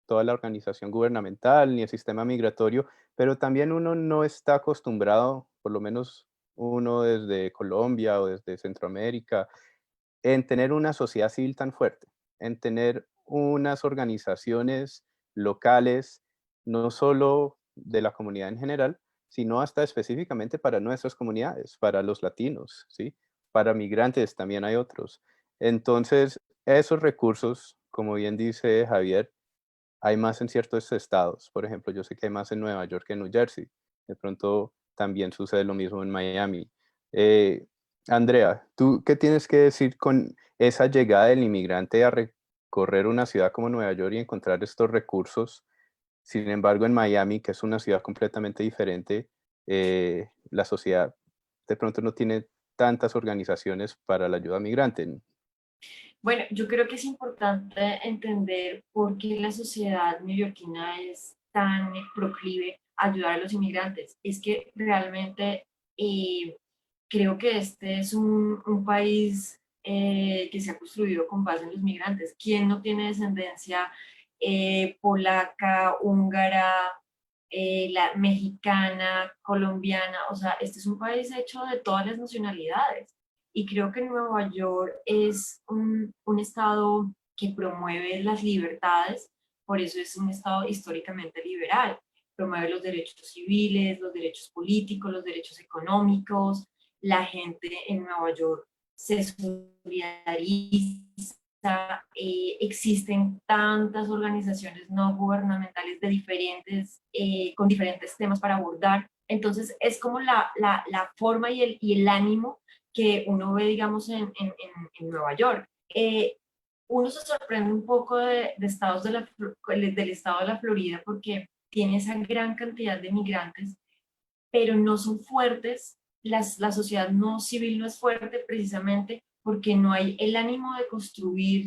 toda la organización gubernamental ni el sistema migratorio, pero también uno no está acostumbrado, por lo menos uno desde Colombia o desde Centroamérica, en tener una sociedad civil tan fuerte, en tener unas organizaciones locales no solo de la comunidad en general, sino hasta específicamente para nuestras comunidades, para los latinos, ¿sí? Para migrantes también hay otros. Entonces, esos recursos, como bien dice Javier, hay más en ciertos estados. Por ejemplo, yo sé que hay más en Nueva York que en New Jersey. De pronto también sucede lo mismo en Miami. Eh, Andrea, ¿tú qué tienes que decir con esa llegada del inmigrante a recorrer una ciudad como Nueva York y encontrar estos recursos? Sin embargo, en Miami, que es una ciudad completamente diferente, la sociedad de pronto no tiene tantas organizaciones para la ayuda migrante. Bueno, yo creo que es importante entender por qué la sociedad neoyorquina es tan proclive a ayudar a los inmigrantes. Es que realmente creo que este es un país que se ha construido con base en los migrantes. ¿Quién no tiene descendencia polaca, húngara, la mexicana, colombiana? O sea, este es un país hecho de todas las nacionalidades. Y creo que Nueva York es un estado que promueve las libertades, por eso es un estado históricamente liberal. Promueve los derechos civiles, los derechos políticos, los derechos económicos. La gente en Nueva York se solidariza. Existen tantas organizaciones no gubernamentales de con diferentes temas para abordar. Entonces, es como la forma y el ánimo que uno ve, digamos, en Nueva York. Uno se sorprende un poco de estados del estado de la Florida porque tiene esa gran cantidad de migrantes, pero no son fuertes. La sociedad no civil no es fuerte precisamente porque no hay el ánimo de construir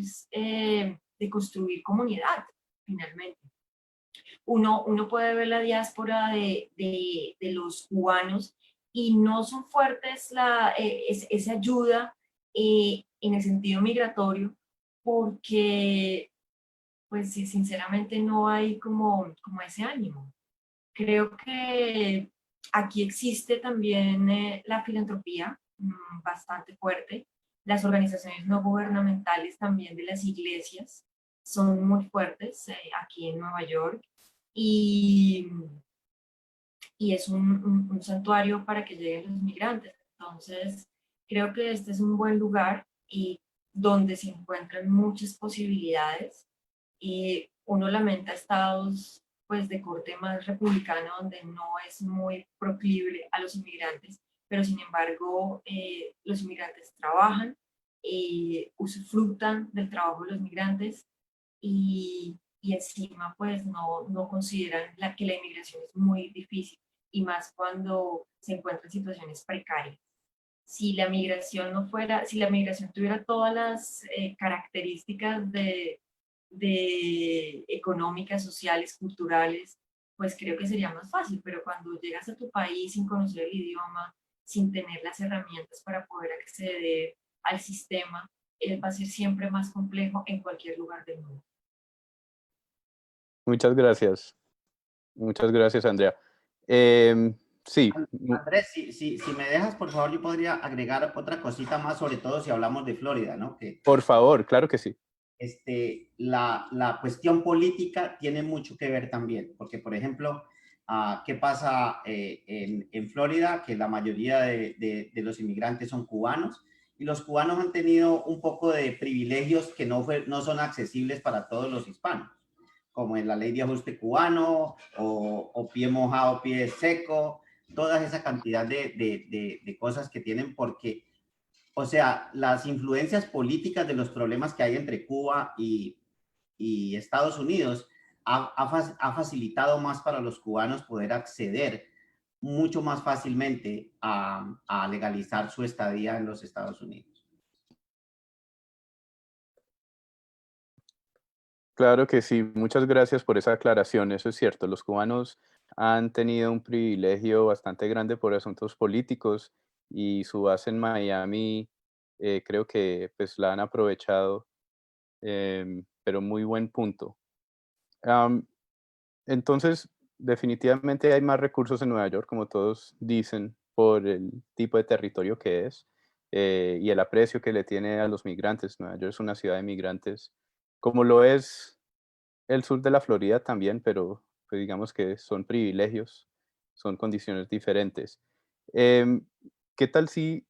comunidad, finalmente. Uno puede ver la diáspora de los cubanos y no son fuertes esa ayuda en el sentido migratorio porque, pues sí, sinceramente no hay como ese ánimo. Creo que aquí existe también la filantropía bastante fuerte. Las organizaciones no gubernamentales también de las iglesias son muy fuertes aquí en Nueva York y, y es un santuario para que lleguen los migrantes. Entonces, creo que este es un buen lugar y donde se encuentran muchas posibilidades. Y uno lamenta estados pues de corte más republicano donde no es muy proclive a los inmigrantes, pero sin embargo los inmigrantes trabajan, usufructan del trabajo de los migrantes y encima pues no consideran que la inmigración es muy difícil y más cuando se encuentra en situaciones precarias. Si la migración no fuera, si la migración tuviera todas las características de económicas, sociales, culturales, pues creo que sería más fácil, pero cuando llegas a tu país sin conocer el idioma, sin tener las herramientas para poder acceder al sistema, va a ser siempre más complejo en cualquier lugar del mundo. Muchas gracias. Muchas gracias, Andrea. Sí, Andrés, si me dejas, por favor, yo podría agregar otra cosita más, sobre todo si hablamos de Florida, ¿no? Que por favor, claro que sí. la cuestión política tiene mucho que ver también, porque, por ejemplo, ¿qué pasa en Florida? Que la mayoría de los inmigrantes son cubanos y los cubanos han tenido un poco de privilegios que no son accesibles para todos los hispanos, como en la ley de ajuste cubano o pie mojado, pie seco, toda esa cantidad de cosas que tienen porque, o sea, las influencias políticas de los problemas que hay entre Cuba y Estados Unidos ha facilitado más para los cubanos poder acceder mucho más fácilmente a legalizar su estadía en los Estados Unidos. Claro que sí. Muchas gracias por esa aclaración. Eso es cierto. Los cubanos han tenido un privilegio bastante grande por asuntos políticos y su base en Miami creo que pues la han aprovechado, pero muy buen punto. Am, entonces, definitivamente hay más recursos en Nueva York, como todos dicen, por el tipo de territorio que es y el aprecio que le tiene a los migrantes. Nueva York es una ciudad de migrantes, como lo es el sur de la Florida también, pero pues digamos que son privilegios, son condiciones diferentes. Em, ¿Qué tal si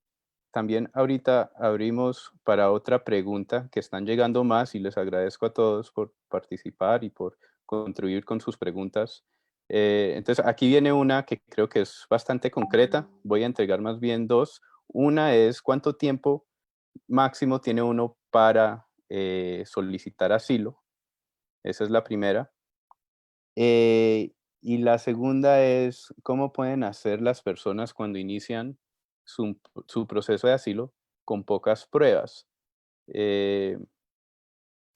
también ahorita abrimos para otra pregunta que están llegando más y les agradezco a todos por participar y por contribuir con sus preguntas? Entonces, aquí viene una que creo que es bastante concreta. Voy a entregar más bien dos. Una es, ¿cuánto tiempo máximo tiene uno para solicitar asilo? Esa es la primera. Y la segunda es, ¿cómo pueden hacer las personas cuando inician su proceso de asilo con pocas pruebas? Eh,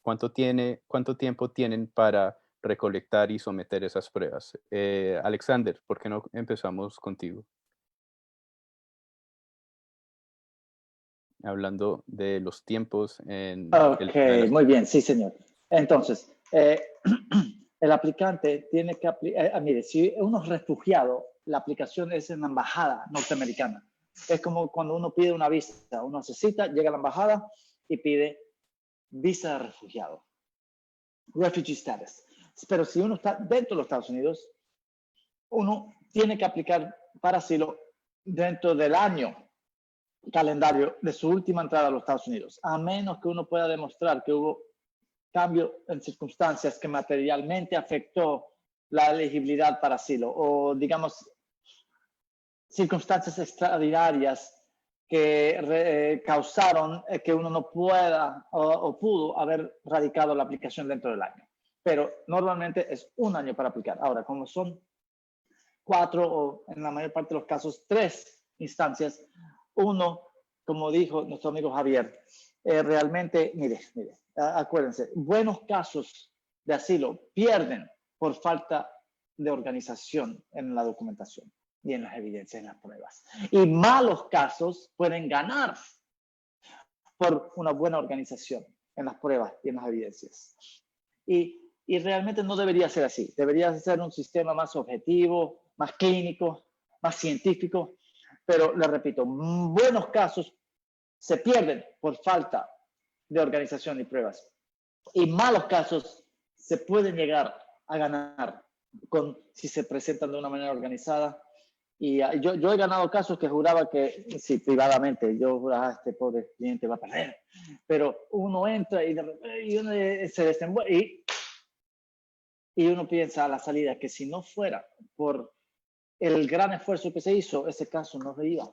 ¿Cuánto tiempo tienen para recolectar y someter esas pruebas? Alexander, ¿por qué no empezamos contigo? Hablando de los tiempos en el Ok, tema de las... muy bien, sí, señor. Entonces, el aplicante tiene que aplicar, mire, si uno es refugiado, la aplicación es en la embajada norteamericana. Es como cuando uno pide una visa, uno hace cita, llega a la embajada y pide visa de refugiado, refugee status. Pero si uno está dentro de los Estados Unidos, uno tiene que aplicar para asilo dentro del año calendario de su última entrada a los Estados Unidos, a menos que uno pueda demostrar que hubo cambio en circunstancias que materialmente afectó la elegibilidad para asilo o, digamos, circunstancias extraordinarias que causaron que uno no pueda o pudo haber radicado la aplicación dentro del año. Pero normalmente es un año para aplicar. Ahora, como son 4 o en la mayor parte de los casos 3 instancias, uno, como dijo nuestro amigo Javier, realmente, mire, acuérdense, buenos casos de asilo pierden por falta de organización en la documentación y en las evidencias, en las pruebas. Y malos casos pueden ganar por una buena organización en las pruebas y en las evidencias. Y realmente no debería ser así. Debería ser un sistema más objetivo, más clínico, más científico. Pero le repito, buenos casos se pierden por falta de organización y pruebas. Y malos casos se pueden llegar a ganar si se presentan de una manera organizada. Y yo he ganado casos que juraba que, sí, privadamente, yo juraba, este pobre cliente va a perder. Pero uno entra y uno se desenvuelve y uno piensa a la salida que si no fuera por el gran esfuerzo que se hizo, ese caso no se iba a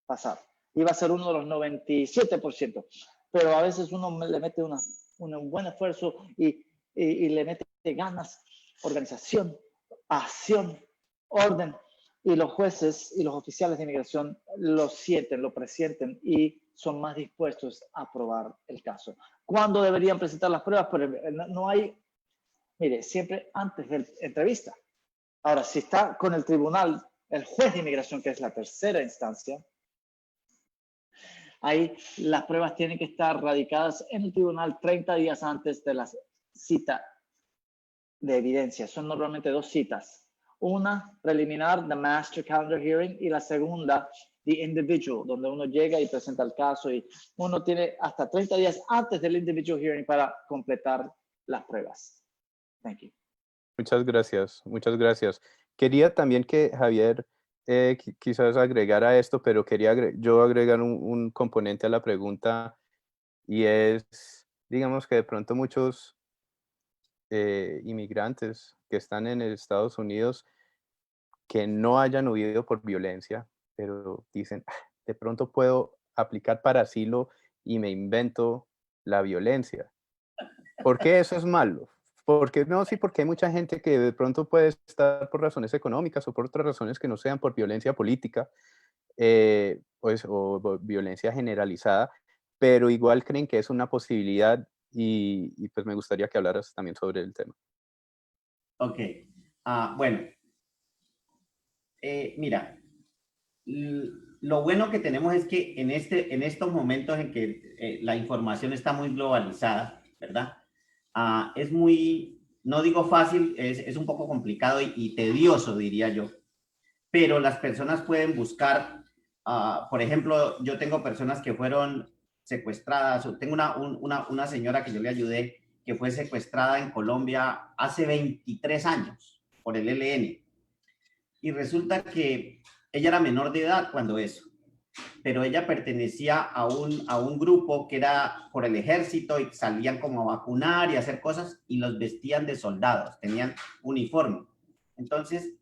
pasar. Iba a ser uno de los 97%. Pero a veces uno le mete un buen esfuerzo y le mete ganas, organización, acción, orden. Y los jueces y los oficiales de inmigración lo sienten, lo presienten y son más dispuestos a aprobar el caso. ¿Cuándo deberían presentar las pruebas? Pero no hay, mire, siempre antes de la entrevista. Ahora, si está con el tribunal, el juez de inmigración, que es la tercera instancia, ahí las pruebas tienen que estar radicadas en el tribunal 30 días antes de la cita de evidencia. Son normalmente 2 citas. Una preliminar, the master calendar hearing, y la segunda, the individual, donde uno llega y presenta el caso y uno tiene hasta 30 días antes del individual hearing para completar las pruebas. Thank you. Muchas gracias, muchas gracias. Quería también que Javier quizás agregara esto, pero quería yo agregar un componente a la pregunta y es, digamos que de pronto muchos inmigrantes que están en Estados Unidos que no hayan huido por violencia, pero dicen, "Ah, de pronto puedo aplicar para asilo y me invento la violencia". ¿Por qué eso es malo? Porque no, sí, porque hay mucha gente que de pronto puede estar por razones económicas o por otras razones que no sean por violencia política, pues, o violencia generalizada, pero igual creen que es una posibilidad y pues me gustaría que hablaras también sobre el tema. Ok. Bueno, mira, lo bueno que tenemos es que en estos momentos en que la información está muy globalizada, ¿verdad? Es muy, no digo fácil, es un poco complicado y tedioso, diría yo, pero las personas pueden buscar, por ejemplo, yo tengo personas que fueron secuestradas, o tengo una señora que yo le ayudé que fue secuestrada en Colombia hace 23 años, por el ELN. Y resulta que ella era menor de edad cuando eso, pero ella pertenecía a un grupo que era por el ejército y salían como a vacunar y a hacer cosas y los vestían de soldados, tenían uniforme. Entonces,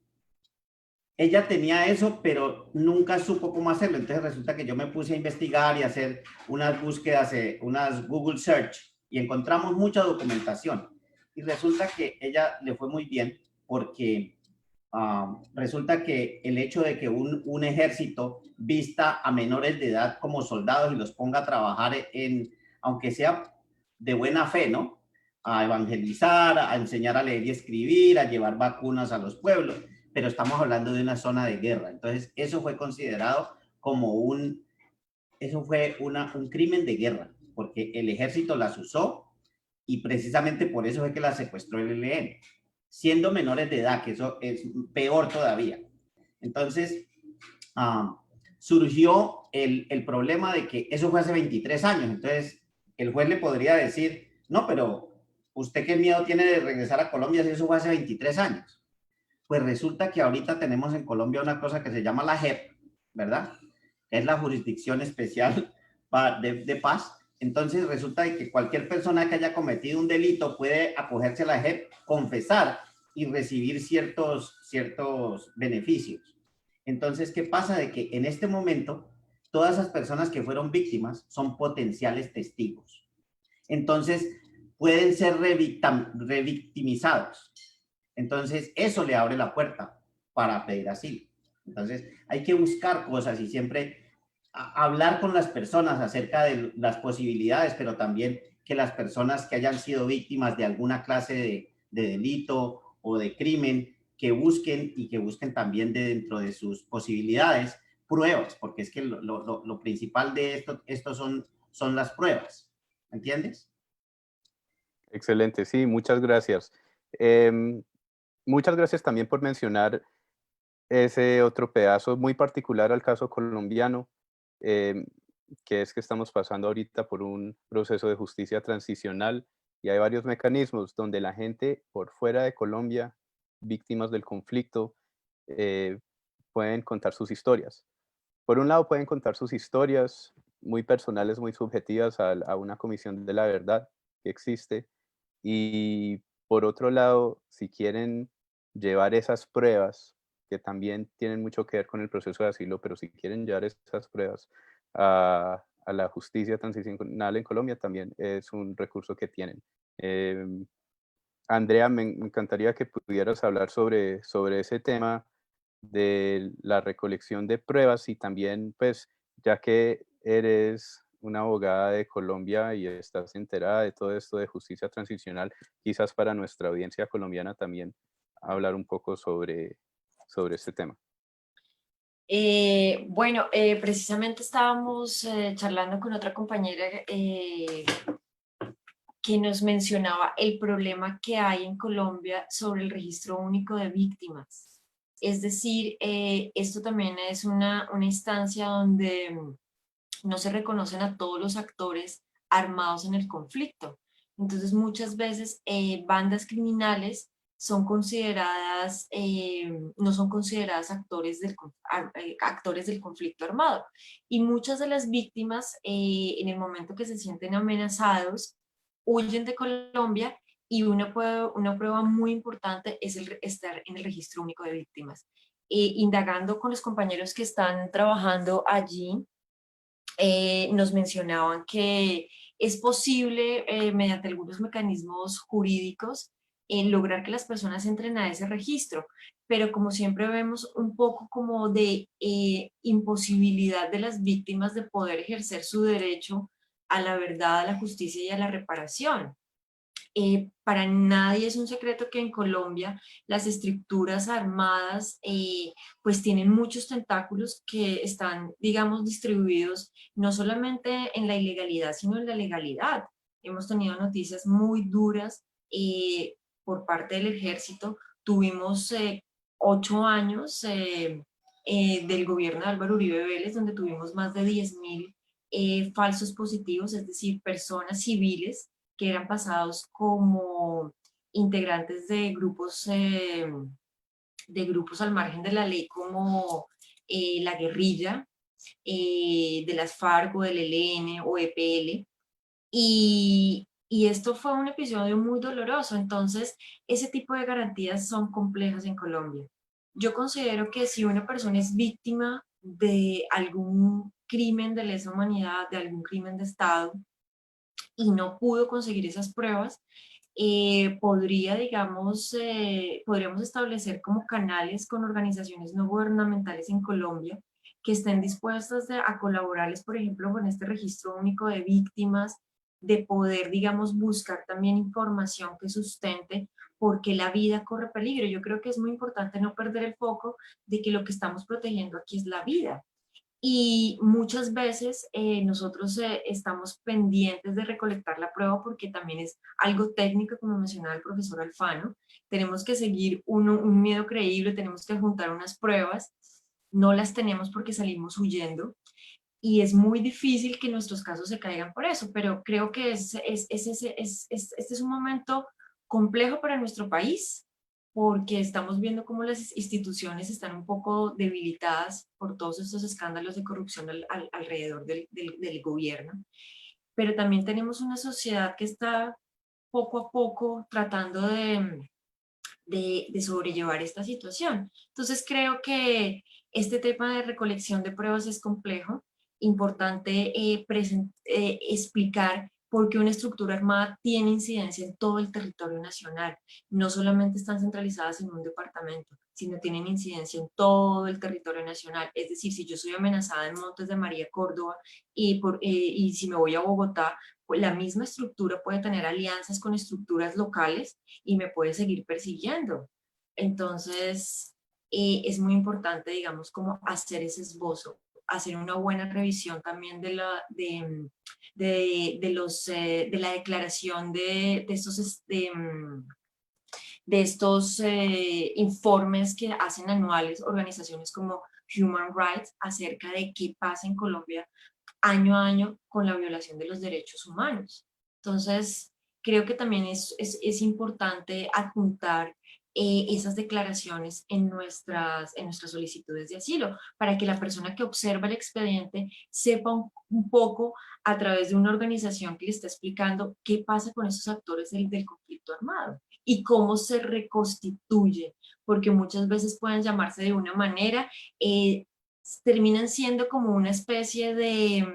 ella tenía eso, pero nunca supo cómo hacerlo. Entonces resulta que yo me puse a investigar y a hacer unas búsquedas, unas Google Search, y encontramos mucha documentación. Y resulta que ella le fue muy bien porque resulta que el hecho de que un ejército vista a menores de edad como soldados y los ponga a trabajar aunque sea de buena fe, ¿no? A evangelizar, a enseñar a leer y escribir, a llevar vacunas a los pueblos, pero estamos hablando de una zona de guerra. Entonces, eso fue considerado como un crimen de guerra, porque el ejército las usó y precisamente por eso es que las secuestró el ELN, siendo menores de edad, que eso es peor todavía. Entonces, surgió el problema de que eso fue hace 23 años. Entonces, el juez le podría decir, no, pero ¿usted qué miedo tiene de regresar a Colombia si eso fue hace 23 años? Pues resulta que ahorita tenemos en Colombia una cosa que se llama la JEP, ¿verdad? Es la Jurisdicción Especial de Paz. Entonces resulta que cualquier persona que haya cometido un delito puede acogerse a la JEP, confesar y recibir ciertos beneficios. Entonces, ¿qué pasa? De que en este momento todas esas personas que fueron víctimas son potenciales testigos. Entonces, pueden ser revictimizados. Entonces, eso le abre la puerta para pedir asilo. Entonces, hay que buscar cosas y siempre hablar con las personas acerca de las posibilidades, pero también que las personas que hayan sido víctimas de alguna clase de delito o de crimen, que busquen también dentro de sus posibilidades pruebas, porque es que lo principal de esto son las pruebas. ¿Entiendes? Excelente, sí, muchas gracias. Muchas gracias también por mencionar ese otro pedazo muy particular al caso colombiano, que es que estamos pasando ahorita por un proceso de justicia transicional y hay varios mecanismos donde la gente por fuera de Colombia, víctimas del conflicto, eh, pueden contar sus historias. Por un lado, pueden contar sus historias muy personales, muy subjetivas a una comisión de la verdad que existe. Y por otro lado, si quieren llevar esas pruebas, que también tienen mucho que ver con el proceso de asilo, pero si quieren llevar esas pruebas a la justicia transicional en Colombia, también es un recurso que tienen. Andrea, me encantaría que pudieras hablar sobre ese tema de la recolección de pruebas y también, pues, ya que eres una abogada de Colombia y estás enterada de todo esto de justicia transicional, quizás para nuestra audiencia colombiana también hablar un poco sobre este tema. Bueno, precisamente estábamos charlando con otra compañera que nos mencionaba el problema que hay en Colombia sobre el registro único de víctimas. Es decir, esto también es una instancia donde no se reconocen a todos los actores armados en el conflicto. Entonces, muchas veces bandas criminales son consideradas, no son consideradas actores del conflicto armado. Y muchas de las víctimas, en el momento que se sienten amenazados, huyen de Colombia y una prueba muy importante es estar en el registro único de víctimas. Indagando con los compañeros que están trabajando allí, nos mencionaban que es posible, mediante algunos mecanismos jurídicos, lograr que las personas entren a ese registro, pero como siempre vemos un poco como de imposibilidad de las víctimas de poder ejercer su derecho a la verdad, a la justicia y a la reparación. Para nadie es un secreto que en Colombia las estructuras armadas pues tienen muchos tentáculos que están, digamos, distribuidos no solamente en la ilegalidad, sino en la legalidad. Hemos tenido noticias muy duras por parte del ejército. Tuvimos 8 años del gobierno de Álvaro Uribe Vélez, donde tuvimos más de 10.000 falsos positivos, es decir, personas civiles que eran pasados como integrantes de grupos de grupos al margen de la ley como la guerrilla, de las FARC o del ELN o EPL. Y esto fue un episodio muy doloroso, entonces ese tipo de garantías son complejas en Colombia. Yo considero que si una persona es víctima de algún crimen de lesa humanidad, de algún crimen de Estado, y no pudo conseguir esas pruebas, podríamos establecer como canales con organizaciones no gubernamentales en Colombia que estén dispuestas a colaborarles, por ejemplo, con este registro único de víctimas, de poder, digamos, buscar también información que sustente porque la vida corre peligro. Yo creo que es muy importante no perder el foco de que lo que estamos protegiendo aquí es la vida. Y muchas veces nosotros estamos pendientes de recolectar la prueba porque también es algo técnico, como mencionaba el profesor Alfano. Tenemos que seguir un miedo creíble, tenemos que juntar unas pruebas, no las tenemos porque salimos huyendo y es muy difícil que nuestros casos se caigan por eso, pero creo que este es un momento complejo para nuestro país porque estamos viendo cómo las instituciones están un poco debilitadas por todos estos escándalos de corrupción alrededor del gobierno, pero también tenemos una sociedad que está poco a poco tratando de sobrellevar esta situación. Entonces creo que este tema de recolección de pruebas es complejo, importante explicar por qué una estructura armada tiene incidencia en todo el territorio nacional. No solamente están centralizadas en un departamento, sino tienen incidencia en todo el territorio nacional. Es decir, si yo soy amenazada en Montes de María, Córdoba, y si me voy a Bogotá, pues la misma estructura puede tener alianzas con estructuras locales y me puede seguir persiguiendo. Entonces, es muy importante, digamos, como hacer ese esbozo, hacer una buena revisión también de la declaración de estos informes que hacen anuales organizaciones como Human Rights acerca de qué pasa en Colombia año a año con la violación de los derechos humanos. Entonces, creo que también es importante adjuntar esas declaraciones en nuestras solicitudes de asilo, para que la persona que observa el expediente sepa un poco a través de una organización que le está explicando qué pasa con esos actores del conflicto armado y cómo se reconstituye, porque muchas veces pueden llamarse de una manera, terminan siendo como una especie de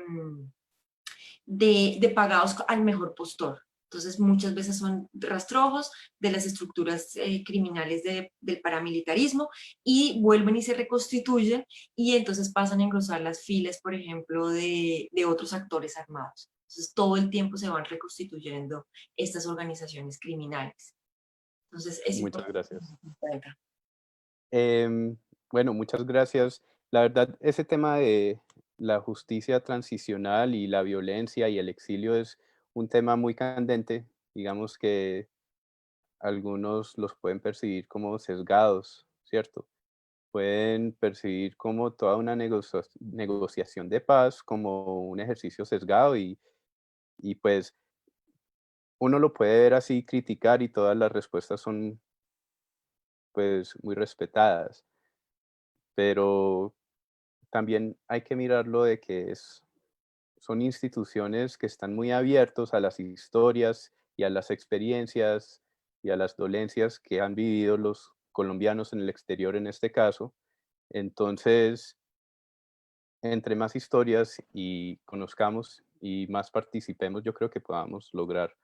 pagados al mejor postor. Entonces muchas veces son rastrojos de las estructuras criminales del paramilitarismo y vuelven y se reconstituyen y entonces pasan a engrosar las filas, por ejemplo, de otros actores armados. Entonces todo el tiempo se van reconstituyendo estas organizaciones criminales. Entonces es Muchas importante. gracias. Bueno, muchas gracias. La verdad, ese tema de la justicia transicional y la violencia y el exilio es un tema muy candente. Digamos que algunos los pueden percibir como sesgados, ¿cierto? Pueden percibir como toda una negociación de paz como un ejercicio sesgado y pues uno lo puede ver así, criticar y todas las respuestas son pues muy respetadas, pero también hay que mirarlo de que son instituciones que están muy abiertos a las historias y a las experiencias y a las dolencias que han vivido los colombianos en el exterior en este caso. Entonces, entre más historias y conozcamos y más participemos, yo creo que podamos lograr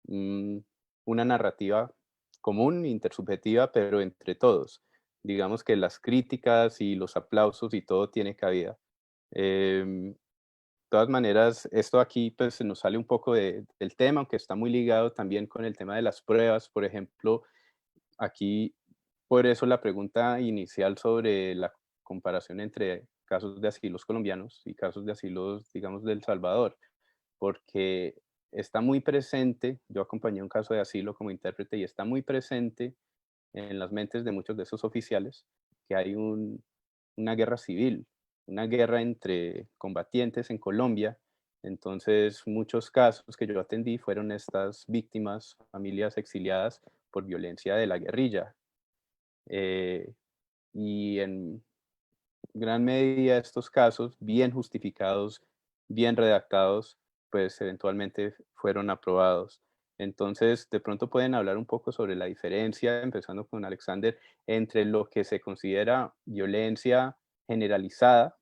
mm, una narrativa común, intersubjetiva, pero entre todos. Digamos que las críticas y los aplausos y todo tiene cabida. De todas maneras, esto aquí pues se nos sale un poco del tema, aunque está muy ligado también con el tema de las pruebas. Por ejemplo, aquí, por eso la pregunta inicial sobre la comparación entre casos de asilos colombianos y casos de asilos, digamos, de El Salvador, porque está muy presente, yo acompañé un caso de asilo como intérprete y está muy presente en las mentes de muchos de esos oficiales que hay una guerra civil, una guerra entre combatientes en Colombia. Entonces, muchos casos que yo atendí fueron estas víctimas, familias exiliadas por violencia de la guerrilla. y en gran medida estos casos, bien justificados, bien redactados, pues eventualmente fueron aprobados. Entonces, de pronto pueden hablar un poco sobre la diferencia, empezando con Alexander, entre lo que se considera violencia generalizada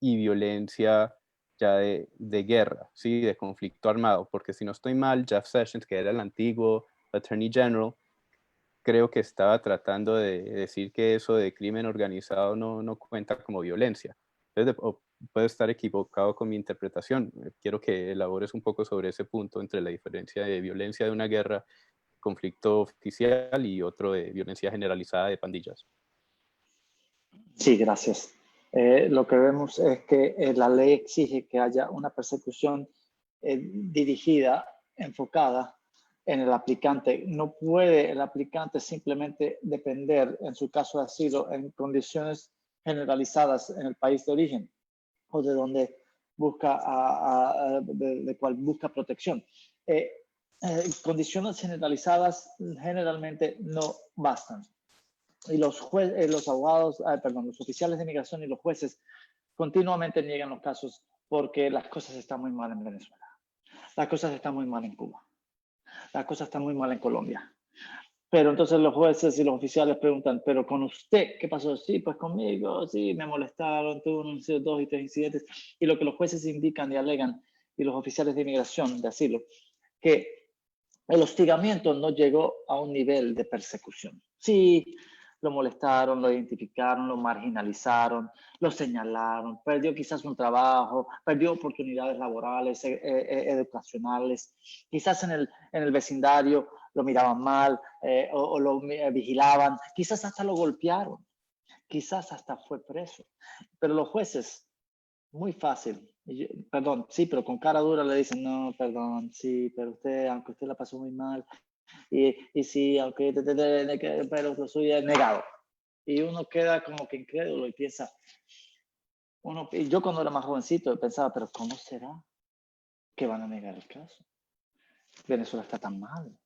y violencia ya de guerra, ¿sí? De conflicto armado, porque si no estoy mal, Jeff Sessions, que era el antiguo Attorney General, creo que estaba tratando de decir que eso de crimen organizado no cuenta como violencia. Entonces, puedo estar equivocado con mi interpretación. Quiero que elabores un poco sobre ese punto entre la diferencia de violencia de una guerra, conflicto oficial y otro de violencia generalizada de pandillas. Sí, gracias. Lo que vemos es que la ley exige que haya una persecución dirigida, enfocada en el aplicante. No puede el aplicante simplemente depender, en su caso de asilo, en condiciones generalizadas en el país de origen o de donde busca, de cual busca protección. Condiciones generalizadas generalmente no bastan. Y los abogados, perdón, los oficiales de inmigración y los jueces continuamente niegan los casos porque las cosas están muy mal en Venezuela. Las cosas están muy mal en Cuba. Las cosas están muy mal en Colombia. Pero entonces los jueces y los oficiales preguntan, ¿pero con usted qué pasó? Sí, pues conmigo, sí, me molestaron, tuve 2 y 3 incidentes. Y lo que los jueces indican y alegan, y los oficiales de inmigración, de asilo, que el hostigamiento no llegó a un nivel de persecución. Sí, lo molestaron, lo identificaron, lo marginalizaron, lo señalaron, perdió quizás un trabajo, perdió oportunidades laborales, educacionales, quizás en el vecindario lo miraban mal o lo vigilaban, quizás hasta lo golpearon, quizás hasta fue preso. Pero los jueces, muy fácil, perdón, sí, pero con cara dura le dicen, no, perdón, sí, pero usted, aunque usted la pasó muy mal, y sí, aunque pero lo suyo es negado. Y uno queda como que incrédulo y piensa, y yo cuando era más jovencito pensaba, pero ¿cómo será que van a negar el caso? Venezuela está tan mal.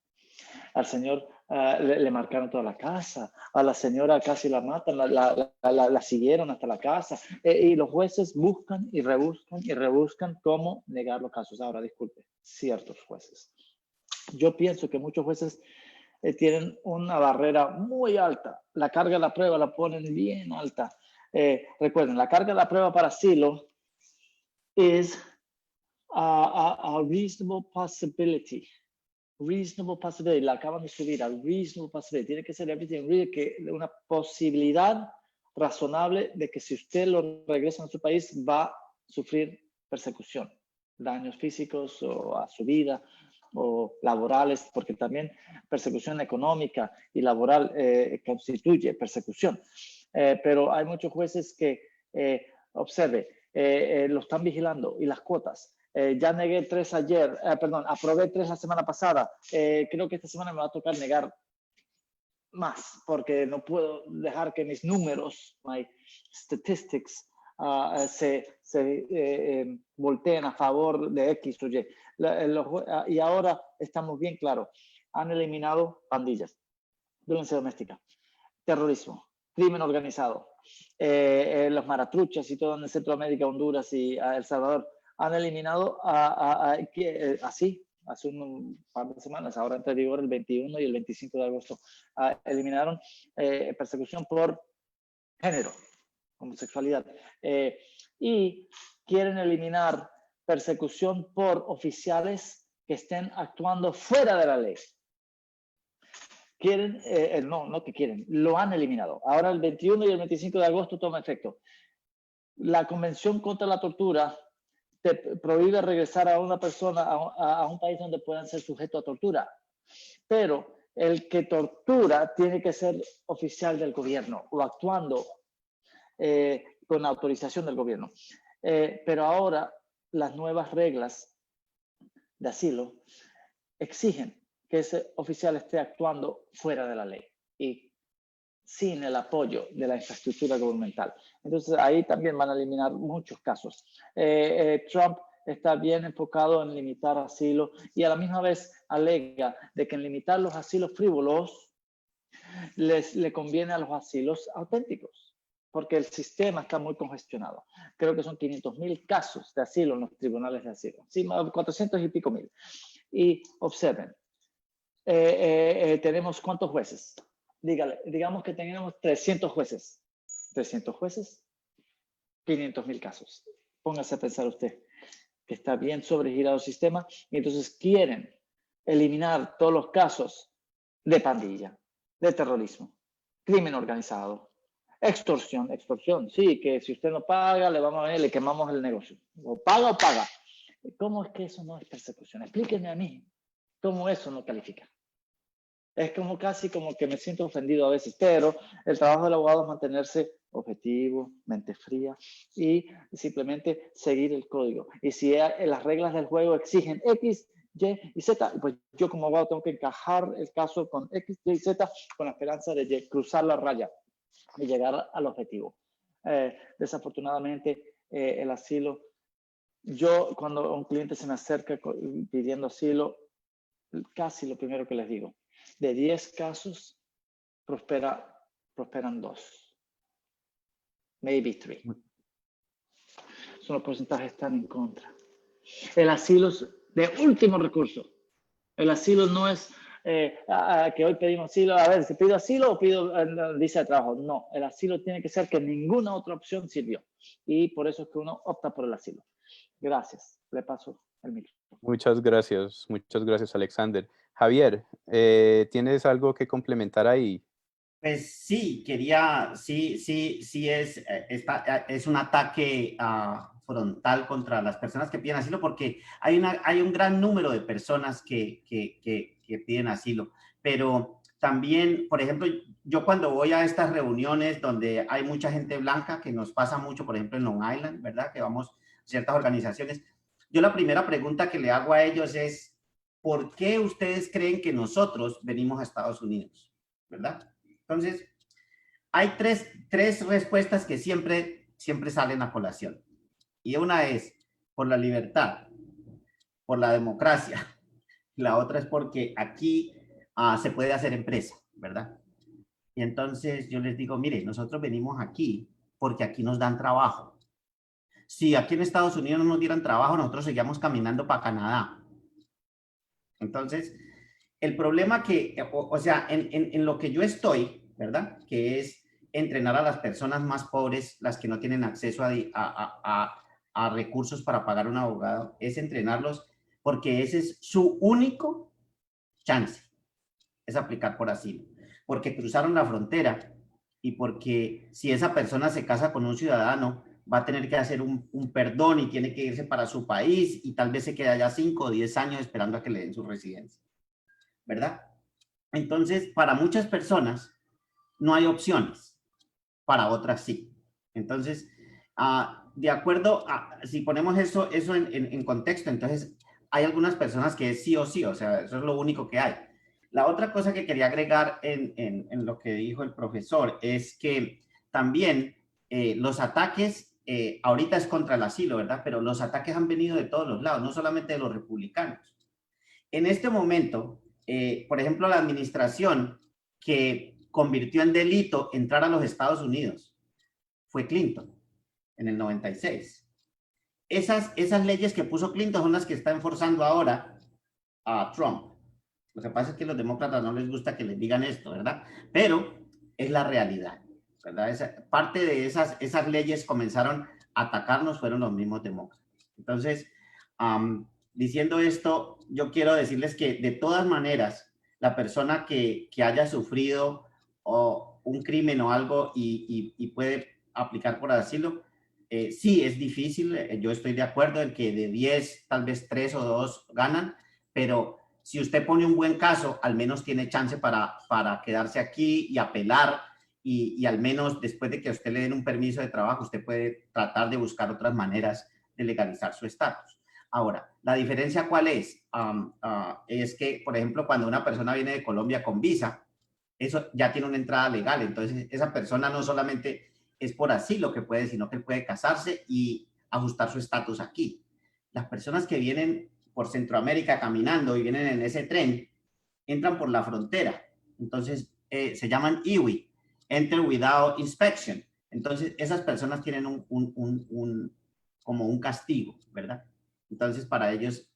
Al señor le marcaron toda la casa, a la señora casi la matan, la siguieron hasta la casa, y los jueces buscan y rebuscan cómo negar los casos. Ahora, disculpe, ciertos jueces. Yo pienso que muchos jueces tienen una barrera muy alta. La carga de la prueba la ponen bien alta. Recuerden, la carga de la prueba para asilo es a reasonable possibility. Reasonable possibility, la acaban de subir a reasonable possibility. Tiene que ser una posibilidad razonable de que si usted lo regresa a su país va a sufrir persecución, daños físicos o a su vida o laborales, porque también persecución económica y laboral constituye persecución. Pero hay muchos jueces que, observe, lo están vigilando y las cuotas. Ya negué 3 ayer, aprobé 3 la semana pasada. Creo que esta semana me va a tocar negar más, porque no puedo dejar que mis números, my statistics, se volteen a favor de X o Y. Y ahora estamos bien claros. Han eliminado pandillas, violencia doméstica, terrorismo, crimen organizado, los maratruchas y todo en Centroamérica, Honduras y El Salvador. Han eliminado así, hace un par de semanas, ahora entre vigor el 21 y el 25 de agosto, eliminaron persecución por género, homosexualidad, y quieren eliminar persecución por oficiales que estén actuando fuera de la ley. Quieren, no que quieren, lo han eliminado. Ahora el 21 y el 25 de agosto toma efecto. La Convención contra la Tortura te prohíbe regresar a una persona a un país donde puedan ser sujetos a tortura. Pero el que tortura tiene que ser oficial del gobierno o actuando con autorización del gobierno. Pero ahora las nuevas reglas de asilo exigen que ese oficial esté actuando fuera de la ley y sin el apoyo de la infraestructura gubernamental. Entonces ahí también van a eliminar muchos casos. Trump está bien enfocado en limitar asilo y a la misma vez alega de que en limitar los asilos frívolos le conviene a los asilos auténticos, porque el sistema está muy congestionado. Creo que son 500.000 casos de asilo en los tribunales de asilo, sí, 400 y pico mil. Y observen, tenemos ¿cuántos jueces? Digamos que tenemos 300 jueces. 300 jueces, 500.000 casos. Póngase a pensar usted que está bien sobregirado el sistema y entonces quieren eliminar todos los casos de pandilla, de terrorismo, crimen organizado, extorsión, sí, que si usted no paga, le vamos a venir, le quemamos el negocio. O paga. ¿Cómo es que eso no es persecución? Explíquenme a mí cómo eso no califica. Es como casi como que me siento ofendido a veces, pero el trabajo del abogado es mantenerse objetivo, mente fría y simplemente seguir el código. Y si las reglas del juego exigen X, Y y Z, pues yo como abogado tengo que encajar el caso con X, Y y Z con la esperanza de cruzar la raya y llegar al objetivo. Desafortunadamente, el asilo, yo cuando un cliente se me acerca pidiendo asilo, casi lo primero que les digo, de 10 casos, prosperan 2. Maybe 3. Son los porcentajes están en contra. El asilo es de último recurso. El asilo no es que hoy pedimos asilo, a ver, si pido asilo o pido visa de trabajo. No, el asilo tiene que ser que ninguna otra opción sirvió. Y por eso es que uno opta por el asilo. Gracias. Le paso el micrófono. Muchas gracias, Alexander. Javier, ¿tienes algo que complementar ahí? Pues sí, es un ataque frontal contra las personas que piden asilo, porque hay un gran número de personas que piden asilo, pero también, por ejemplo, yo cuando voy a estas reuniones donde hay mucha gente blanca, que nos pasa mucho, por ejemplo, en Long Island, ¿verdad? Que vamos a ciertas organizaciones, yo la primera pregunta que le hago a ellos es, ¿por qué ustedes creen que nosotros venimos a Estados Unidos? ¿Verdad? Entonces, hay tres respuestas que siempre salen a colación. Y una es por la libertad, por la democracia. La otra es porque aquí se puede hacer empresa, ¿verdad? Y entonces yo les digo, mire, nosotros venimos aquí porque aquí nos dan trabajo. Si aquí en Estados Unidos no nos dieran trabajo, nosotros seguíamos caminando para Canadá. Entonces, el problema o sea, en lo que yo estoy, ¿verdad? Que es entrenar a las personas más pobres, las que no tienen acceso a recursos para pagar un abogado, es entrenarlos porque ese es su único chance, es aplicar por asilo. Porque cruzaron la frontera y porque si esa persona se casa con un ciudadano, va a tener que hacer un perdón y tiene que irse para su país y tal vez se queda allá 5 o 10 años esperando a que le den su residencia, ¿verdad? Entonces, para muchas personas no hay opciones, para otras sí. Entonces, de acuerdo si ponemos eso en contexto, entonces hay algunas personas que es sí o sí, o sea, eso es lo único que hay. La otra cosa que quería agregar en lo que dijo el profesor es que también los ataques, ahorita es contra el asilo, ¿verdad? Pero los ataques han venido de todos los lados, no solamente de los republicanos. En este momento, por ejemplo, la administración que convirtió en delito entrar a los Estados Unidos fue Clinton en el 96. Esas leyes que puso Clinton son las que está enforzando ahora a Trump. Lo que pasa es que a los demócratas no les gusta que les digan esto, ¿verdad? Pero es la realidad, ¿verdad? Parte de esas leyes comenzaron a atacarnos fueron los mismos demócratas. Entonces, diciendo esto, yo quiero decirles que de todas maneras, la persona que haya sufrido un crimen o algo y puede aplicar por asilo, sí es difícil, yo estoy de acuerdo en que de 10, tal vez 3 o 2 ganan, pero si usted pone un buen caso, al menos tiene chance para quedarse aquí y apelar y al menos después de que a usted le den un permiso de trabajo, usted puede tratar de buscar otras maneras de legalizar su estatus. Ahora, ¿la diferencia cuál es? Es que, por ejemplo, cuando una persona viene de Colombia con visa, eso ya tiene una entrada legal. Entonces, esa persona no solamente es por asilo que puede, sino que puede casarse y ajustar su estatus aquí. Las personas que vienen por Centroamérica caminando y vienen en ese tren, entran por la frontera. Entonces, se llaman EWI, Enter Without Inspection. Entonces, esas personas tienen como un castigo, ¿verdad? Entonces, para ellos,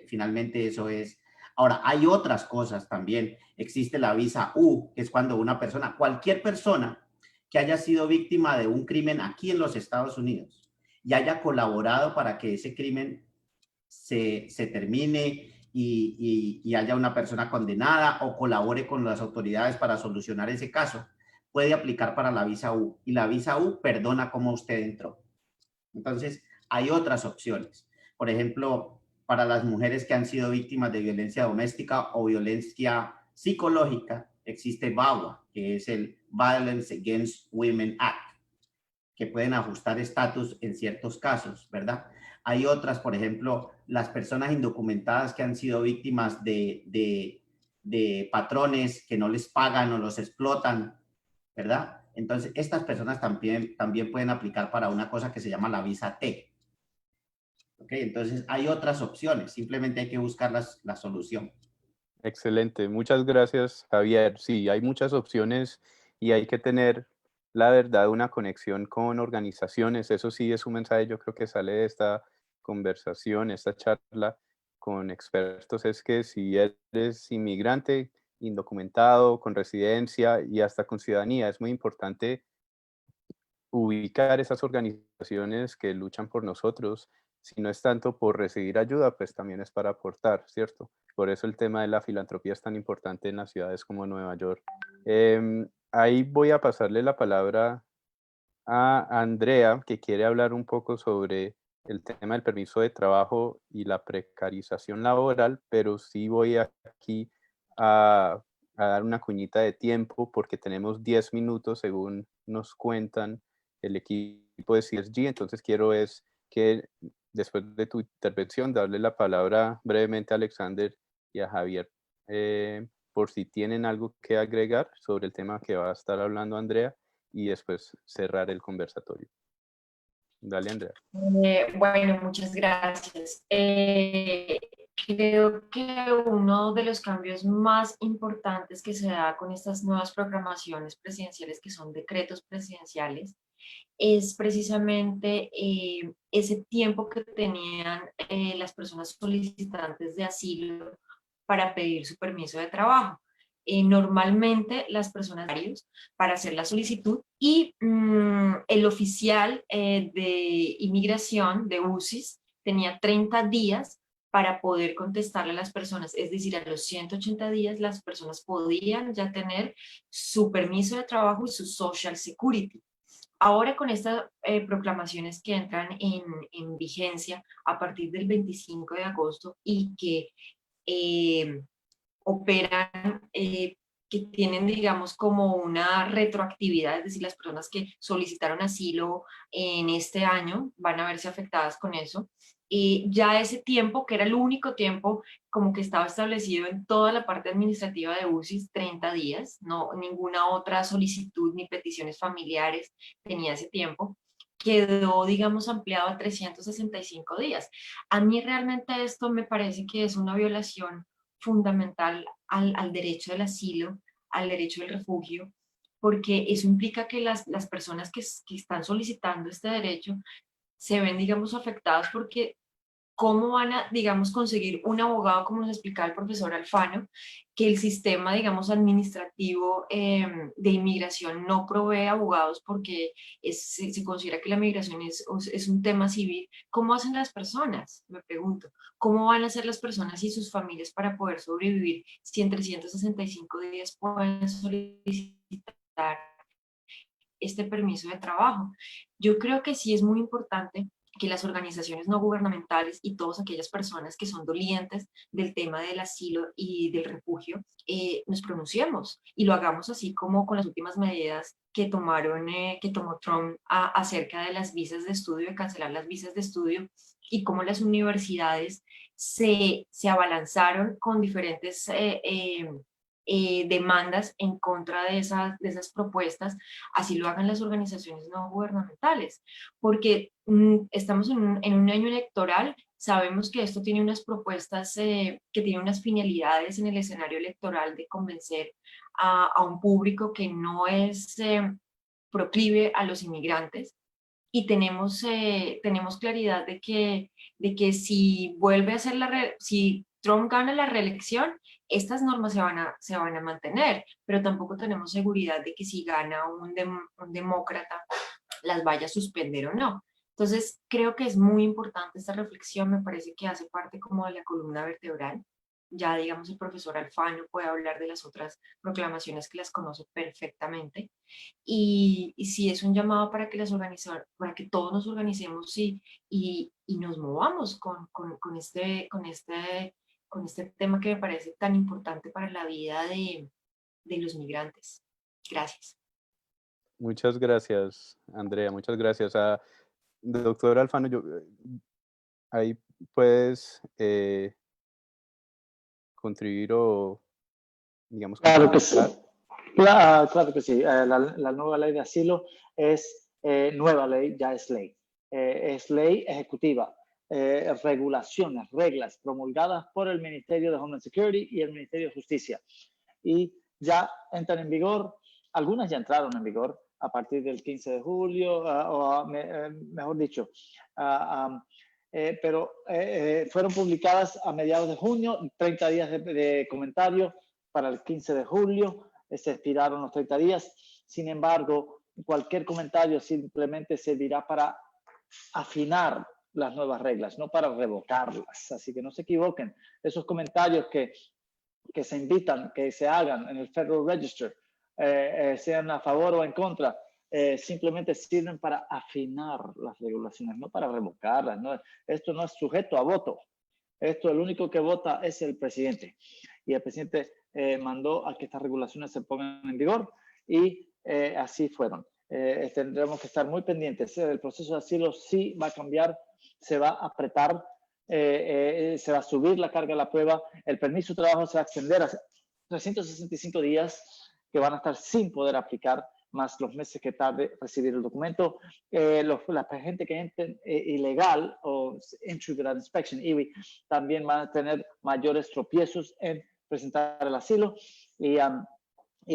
finalmente eso es. Ahora, hay otras cosas también. Existe la visa U, que es cuando una persona, cualquier persona que haya sido víctima de un crimen aquí en los Estados Unidos y haya colaborado para que ese crimen se termine y haya una persona condenada o colabore con las autoridades para solucionar ese caso, puede aplicar para la visa U. Y la visa U perdona cómo usted entró. Entonces, hay otras opciones. Por ejemplo, para las mujeres que han sido víctimas de violencia doméstica o violencia psicológica, existe VAWA, que es el Violence Against Women Act, que pueden ajustar estatus en ciertos casos, ¿verdad? Hay otras, por ejemplo, las personas indocumentadas que han sido víctimas de patrones que no les pagan o los explotan, ¿verdad? Entonces, estas personas también pueden aplicar para una cosa que se llama la visa T. ¿Ok? Entonces, hay otras opciones. Simplemente hay que buscar la solución. Excelente. Muchas gracias, Javier. Sí, hay muchas opciones y hay que tener, la verdad, una conexión con organizaciones. Eso sí es un mensaje, yo creo que sale de esta conversación, esta charla con expertos, es que si eres inmigrante, indocumentado, con residencia y hasta con ciudadanía, es muy importante ubicar esas organizaciones que luchan por nosotros. Si no es tanto por recibir ayuda, pues también es para aportar, ¿cierto? Por eso el tema de la filantropía es tan importante en las ciudades como Nueva York. Ahí voy a pasarle la palabra a Andrea, que quiere hablar un poco sobre el tema del permiso de trabajo y la precarización laboral, pero sí voy aquí a dar una cuñita de tiempo porque tenemos 10 minutos según nos cuentan el equipo de CSG, entonces quiero es que después de tu intervención darle la palabra brevemente a Alexander y a Javier por si tienen algo que agregar sobre el tema que va a estar hablando Andrea y después cerrar el conversatorio. Dale, Andrea. Bueno, muchas gracias. Creo que uno de los cambios más importantes que se da con estas nuevas programaciones presidenciales, que son decretos presidenciales, es precisamente ese tiempo que tenían las personas solicitantes de asilo para pedir su permiso de trabajo. Normalmente las personas para hacer la solicitud y el oficial de inmigración de UCIS tenía 30 días para poder contestarle a las personas, es decir, a los 180 días las personas podían ya tener su permiso de trabajo y su Social Security. Ahora con estas proclamaciones que entran en vigencia a partir del 25 de agosto y que operan, que tienen, digamos, como una retroactividad, es decir, las personas que solicitaron asilo en este año van a verse afectadas con eso. Ya ese tiempo, que era el único tiempo como que estaba establecido en toda la parte administrativa de UCIS, 30 días, no ninguna otra solicitud ni peticiones familiares tenía ese tiempo, quedó, digamos, ampliado a 365 días. A mí realmente esto me parece que es una violación fundamental al derecho del asilo, al derecho del refugio, porque eso implica que las personas que están solicitando este derecho se ven, digamos, afectadas porque ¿cómo van a, digamos, conseguir un abogado, como nos explicaba el profesor Alfano, que el sistema, digamos, administrativo de inmigración no provee abogados porque se considera que la migración es un tema civil? ¿Cómo hacen las personas? Me pregunto. ¿Cómo van a hacer las personas y sus familias para poder sobrevivir si en 365 días pueden solicitar este permiso de trabajo? Yo creo que sí es muy importante que las organizaciones no gubernamentales y todas aquellas personas que son dolientes del tema del asilo y del refugio nos pronunciemos y lo hagamos así como con las últimas medidas que tomó Trump acerca de las visas de estudio, de cancelar las visas de estudio, y cómo las universidades se abalanzaron con diferentes demandas en contra de esas propuestas. Así lo hagan las organizaciones no gubernamentales, porque estamos en un año electoral. Sabemos que esto tiene unas propuestas, que tiene unas finalidades en el escenario electoral de convencer a un público que no es proclive a los inmigrantes. Y tenemos claridad de que si vuelve a ser si Trump gana la reelección, estas normas se van a mantener, pero tampoco tenemos seguridad de que si gana un demócrata las vaya a suspender o no. Entonces, creo que es muy importante esta reflexión, me parece que hace parte como de la columna vertebral. Ya, digamos, el profesor Alfano puede hablar de las otras proclamaciones que las conoce perfectamente. Y sí es un llamado para que, para que todos nos organicemos y nos movamos con este tema que me parece tan importante para la vida de los migrantes. Gracias. Muchas gracias, Andrea. Muchas gracias. Doctor Alfano, ahí puedes contribuir o, digamos, Claro que sí. complementar. Claro que sí. La nueva ley de asilo es nueva ley, ya es ley. Es ley ejecutiva. Regulaciones, reglas promulgadas por el Ministerio de Homeland Security y el Ministerio de Justicia. Y ya entran en vigor, algunas ya entraron en vigor a partir del 15 de julio, mejor dicho, pero fueron publicadas a mediados de junio, 30 días de comentario para el 15 de julio, se expiraron los 30 días. Sin embargo, cualquier comentario simplemente servirá para afinar las nuevas reglas, no para revocarlas. Así que no se equivoquen. Esos comentarios que se invitan, que se hagan en el Federal Register, sean a favor o en contra, simplemente sirven para afinar las regulaciones, no para revocarlas. ¿no? Esto no es sujeto a voto. Esto el único que vota es el presidente. Y el presidente mandó a que estas regulaciones se pongan en vigor y así fueron. Tendremos que estar muy pendientes. El proceso de asilo sí va a cambiar, se va a apretar, se va a subir la carga de la prueba, el permiso de trabajo se va a extender a 365 días que van a estar sin poder aplicar, más los meses que tarde recibir el documento. La gente que entre ilegal o entry without inspection, IWI, también van a tener mayores tropiezos en presentar el asilo y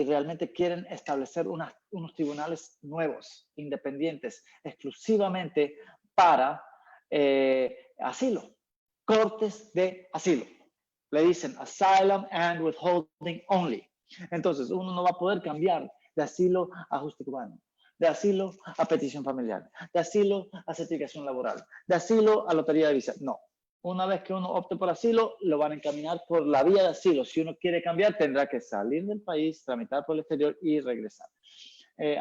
realmente quieren establecer unos tribunales nuevos, independientes, exclusivamente para asilo, cortes de asilo. Le dicen asylum and withholding only. Entonces, uno no va a poder cambiar de asilo a ajuste cubano, de asilo a petición familiar, de asilo a certificación laboral, de asilo a lotería de visa. No. Una vez que uno opte por asilo, lo van a encaminar por la vía de asilo. Si uno quiere cambiar, tendrá que salir del país, tramitar por el exterior y regresar.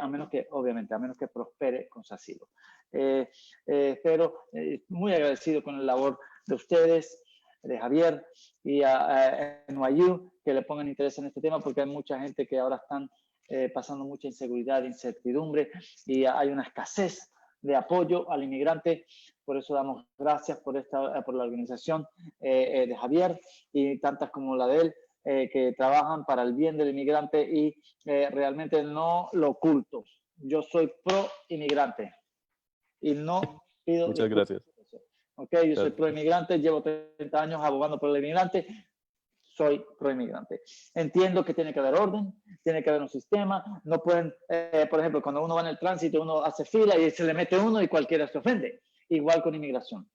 A menos que, obviamente, a menos que prospere con su asilo. Pero muy agradecido con la labor de ustedes, de Javier y a NYU, que le pongan interés en este tema, porque hay mucha gente que ahora están pasando mucha inseguridad, incertidumbre, y hay una escasez de apoyo al inmigrante. Por eso damos gracias por la organización de Javier y tantas como la de él, que trabajan para el bien del inmigrante y realmente no lo oculto. Yo soy pro inmigrante y no pido... Muchas gracias. Okay, yo soy pro inmigrante, llevo 30 años abogando por el inmigrante, soy pro inmigrante. Entiendo que tiene que haber orden, tiene que haber un sistema, no pueden, por ejemplo, cuando uno va en el tránsito, uno hace fila y se le mete uno y cualquiera se ofende. Igual con inmigración.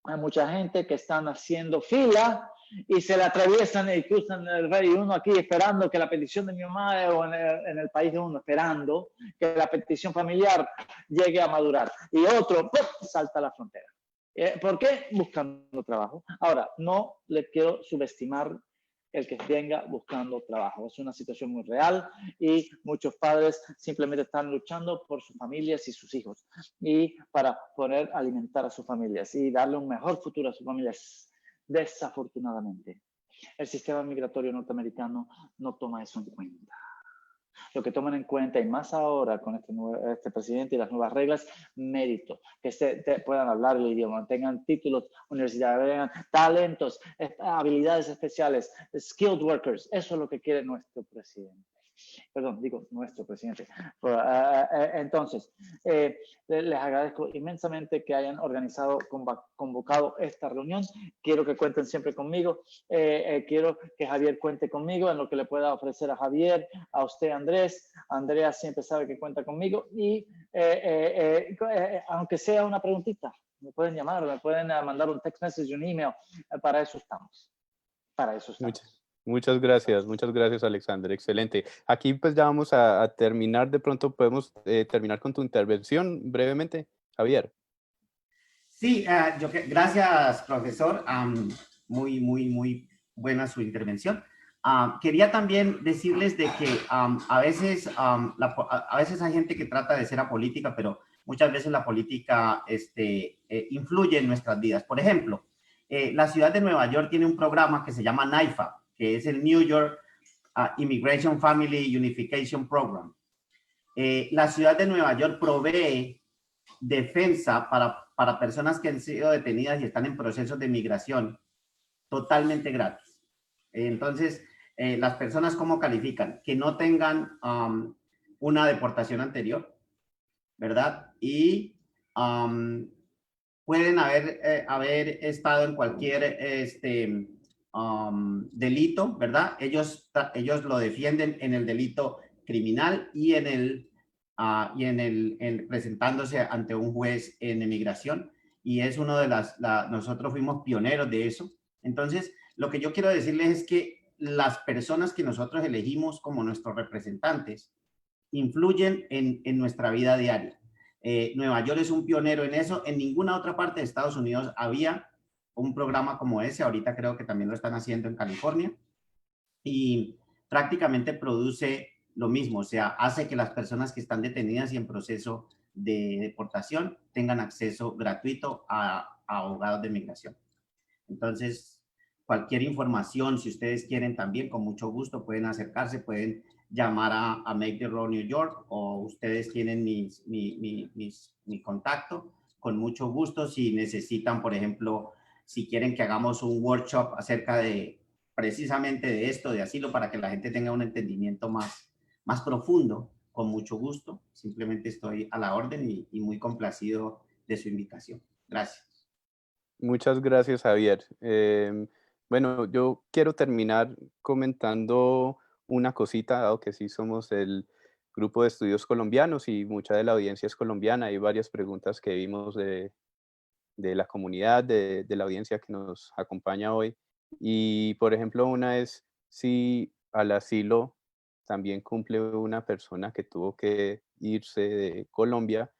Hay mucha gente que están haciendo fila y se le atraviesan y cruzan el rey, y uno aquí esperando que la petición de mi mamá o en el país de uno, esperando que la petición familiar llegue a madurar. Y otro ¡pum!, salta a la frontera. ¿Por qué? Buscando trabajo. Ahora, no le quiero subestimar el que venga buscando trabajo. Es una situación muy real y muchos padres simplemente están luchando por sus familias y sus hijos y para poder alimentar a sus familias y darle un mejor futuro a sus familias. Desafortunadamente, el sistema migratorio norteamericano no toma eso en cuenta. Lo que toman en cuenta, y más ahora con este presidente y las nuevas reglas, mérito, que puedan hablar el idioma, tengan títulos, universidades, tengan talentos, habilidades especiales, skilled workers. Eso es lo que quiere nuestro presidente. Perdón, digo nuestro presidente. Entonces, les agradezco inmensamente que hayan organizado, convocado esta reunión. Quiero que cuenten siempre conmigo. Quiero que Javier cuente conmigo en lo que le pueda ofrecer a Javier, a usted, Andrés. Andrea siempre sabe que cuenta conmigo. Y aunque sea una preguntita, me pueden llamar, me pueden mandar un text message, un email. Para eso estamos. Para eso estamos. Muchas gracias, Alexander. Excelente. Aquí pues ya vamos a terminar. De pronto podemos terminar con tu intervención brevemente, Javier. Sí, gracias, profesor. Muy buena su intervención. Quería también decirles de que a veces hay gente que trata de ser apolítica, pero muchas veces la política influye en nuestras vidas. Por ejemplo, la ciudad de Nueva York tiene un programa que se llama NYFA, que es el New York Immigration Family Unification Program. La ciudad de Nueva York provee defensa para personas que han sido detenidas y están en procesos de migración totalmente gratis. Entonces, las personas, ¿cómo califican? Que no tengan una deportación anterior, ¿verdad? Y pueden haber estado en cualquier delito, ¿verdad? Ellos lo defienden en el delito criminal y presentándose ante un juez en emigración. Y es uno de nosotros fuimos pioneros de eso. Entonces, lo que yo quiero decirles es que las personas que nosotros elegimos como nuestros representantes influyen en nuestra vida diaria. Nueva York es un pionero en eso. En ninguna otra parte de Estados Unidos había un programa como ese. Ahorita creo que también lo están haciendo en California. Y prácticamente produce lo mismo. O sea, hace que las personas que están detenidas y en proceso de deportación tengan acceso gratuito a abogados de migración. Entonces, cualquier información, si ustedes quieren también, con mucho gusto pueden acercarse, pueden llamar a Make the Road New York, o ustedes tienen mi contacto, con mucho gusto. Si necesitan, por ejemplo, si quieren que hagamos un workshop acerca de precisamente de esto, de asilo, para que la gente tenga un entendimiento más profundo, con mucho gusto. Simplemente estoy a la orden y muy complacido de su invitación. Gracias. Muchas gracias, Javier. Bueno, yo quiero terminar comentando una cosita, dado que sí somos el grupo de estudios colombianos y mucha de la audiencia es colombiana. Hay varias preguntas que vimos de la comunidad, de la audiencia que nos acompaña hoy. Y, por ejemplo, una es si al asilo también cumple una persona que tuvo que irse de Colombia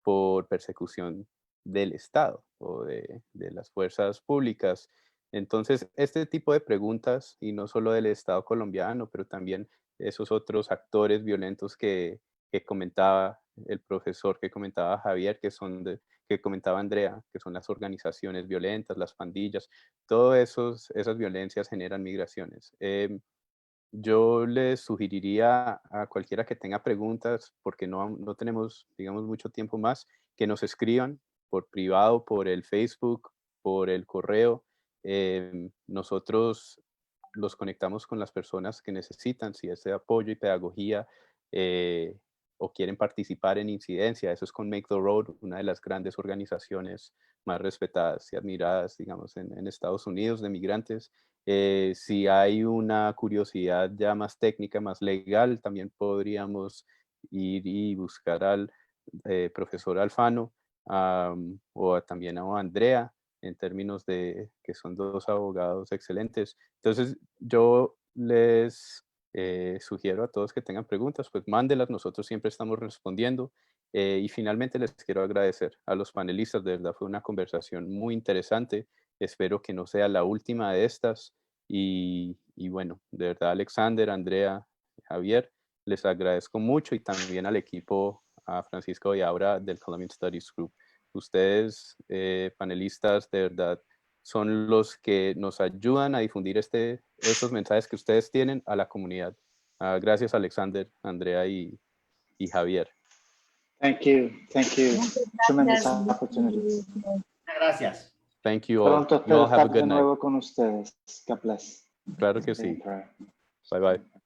por persecución del Estado o de las fuerzas públicas. Entonces, este tipo de preguntas, y no solo del Estado colombiano, pero también esos otros actores violentos que comentaba el profesor, que comentaba Javier, que comentaba Andrea, que son las organizaciones violentas, las pandillas, todas esas violencias generan migraciones. Yo les sugeriría a cualquiera que tenga preguntas, porque no tenemos, digamos, mucho tiempo más, que nos escriban por privado, por el Facebook, por el correo. Nosotros los conectamos con las personas que necesitan, si es de apoyo y pedagogía, o quieren participar en incidencia. Eso es con Make the Road, una de las grandes organizaciones más respetadas y admiradas, digamos, en Estados Unidos de migrantes. Si hay una curiosidad ya más técnica, más legal, también podríamos ir y buscar al profesor Alfano o también a Andrea, en términos de que son dos abogados excelentes. Entonces, yo les sugiero a todos que tengan preguntas, pues mándelas, nosotros siempre estamos respondiendo. Y finalmente les quiero agradecer a los panelistas, de verdad fue una conversación muy interesante. Espero que no sea la última de estas. Y bueno, de verdad, Alexander, Andrea, Javier, les agradezco mucho, y también al equipo, a Francisco y Aura del Colombian Studies Group. Ustedes, panelistas, de verdad, son los que nos ayudan a difundir estos mensajes que ustedes tienen a la comunidad. Gracias, Alexander, Andrea y Javier. Thank you. Tremendous opportunity. Gracias. Thank you all. Pronto You all espero have a estar de good night. nuevo con ustedes. God bless. Claro que sí. Bye bye.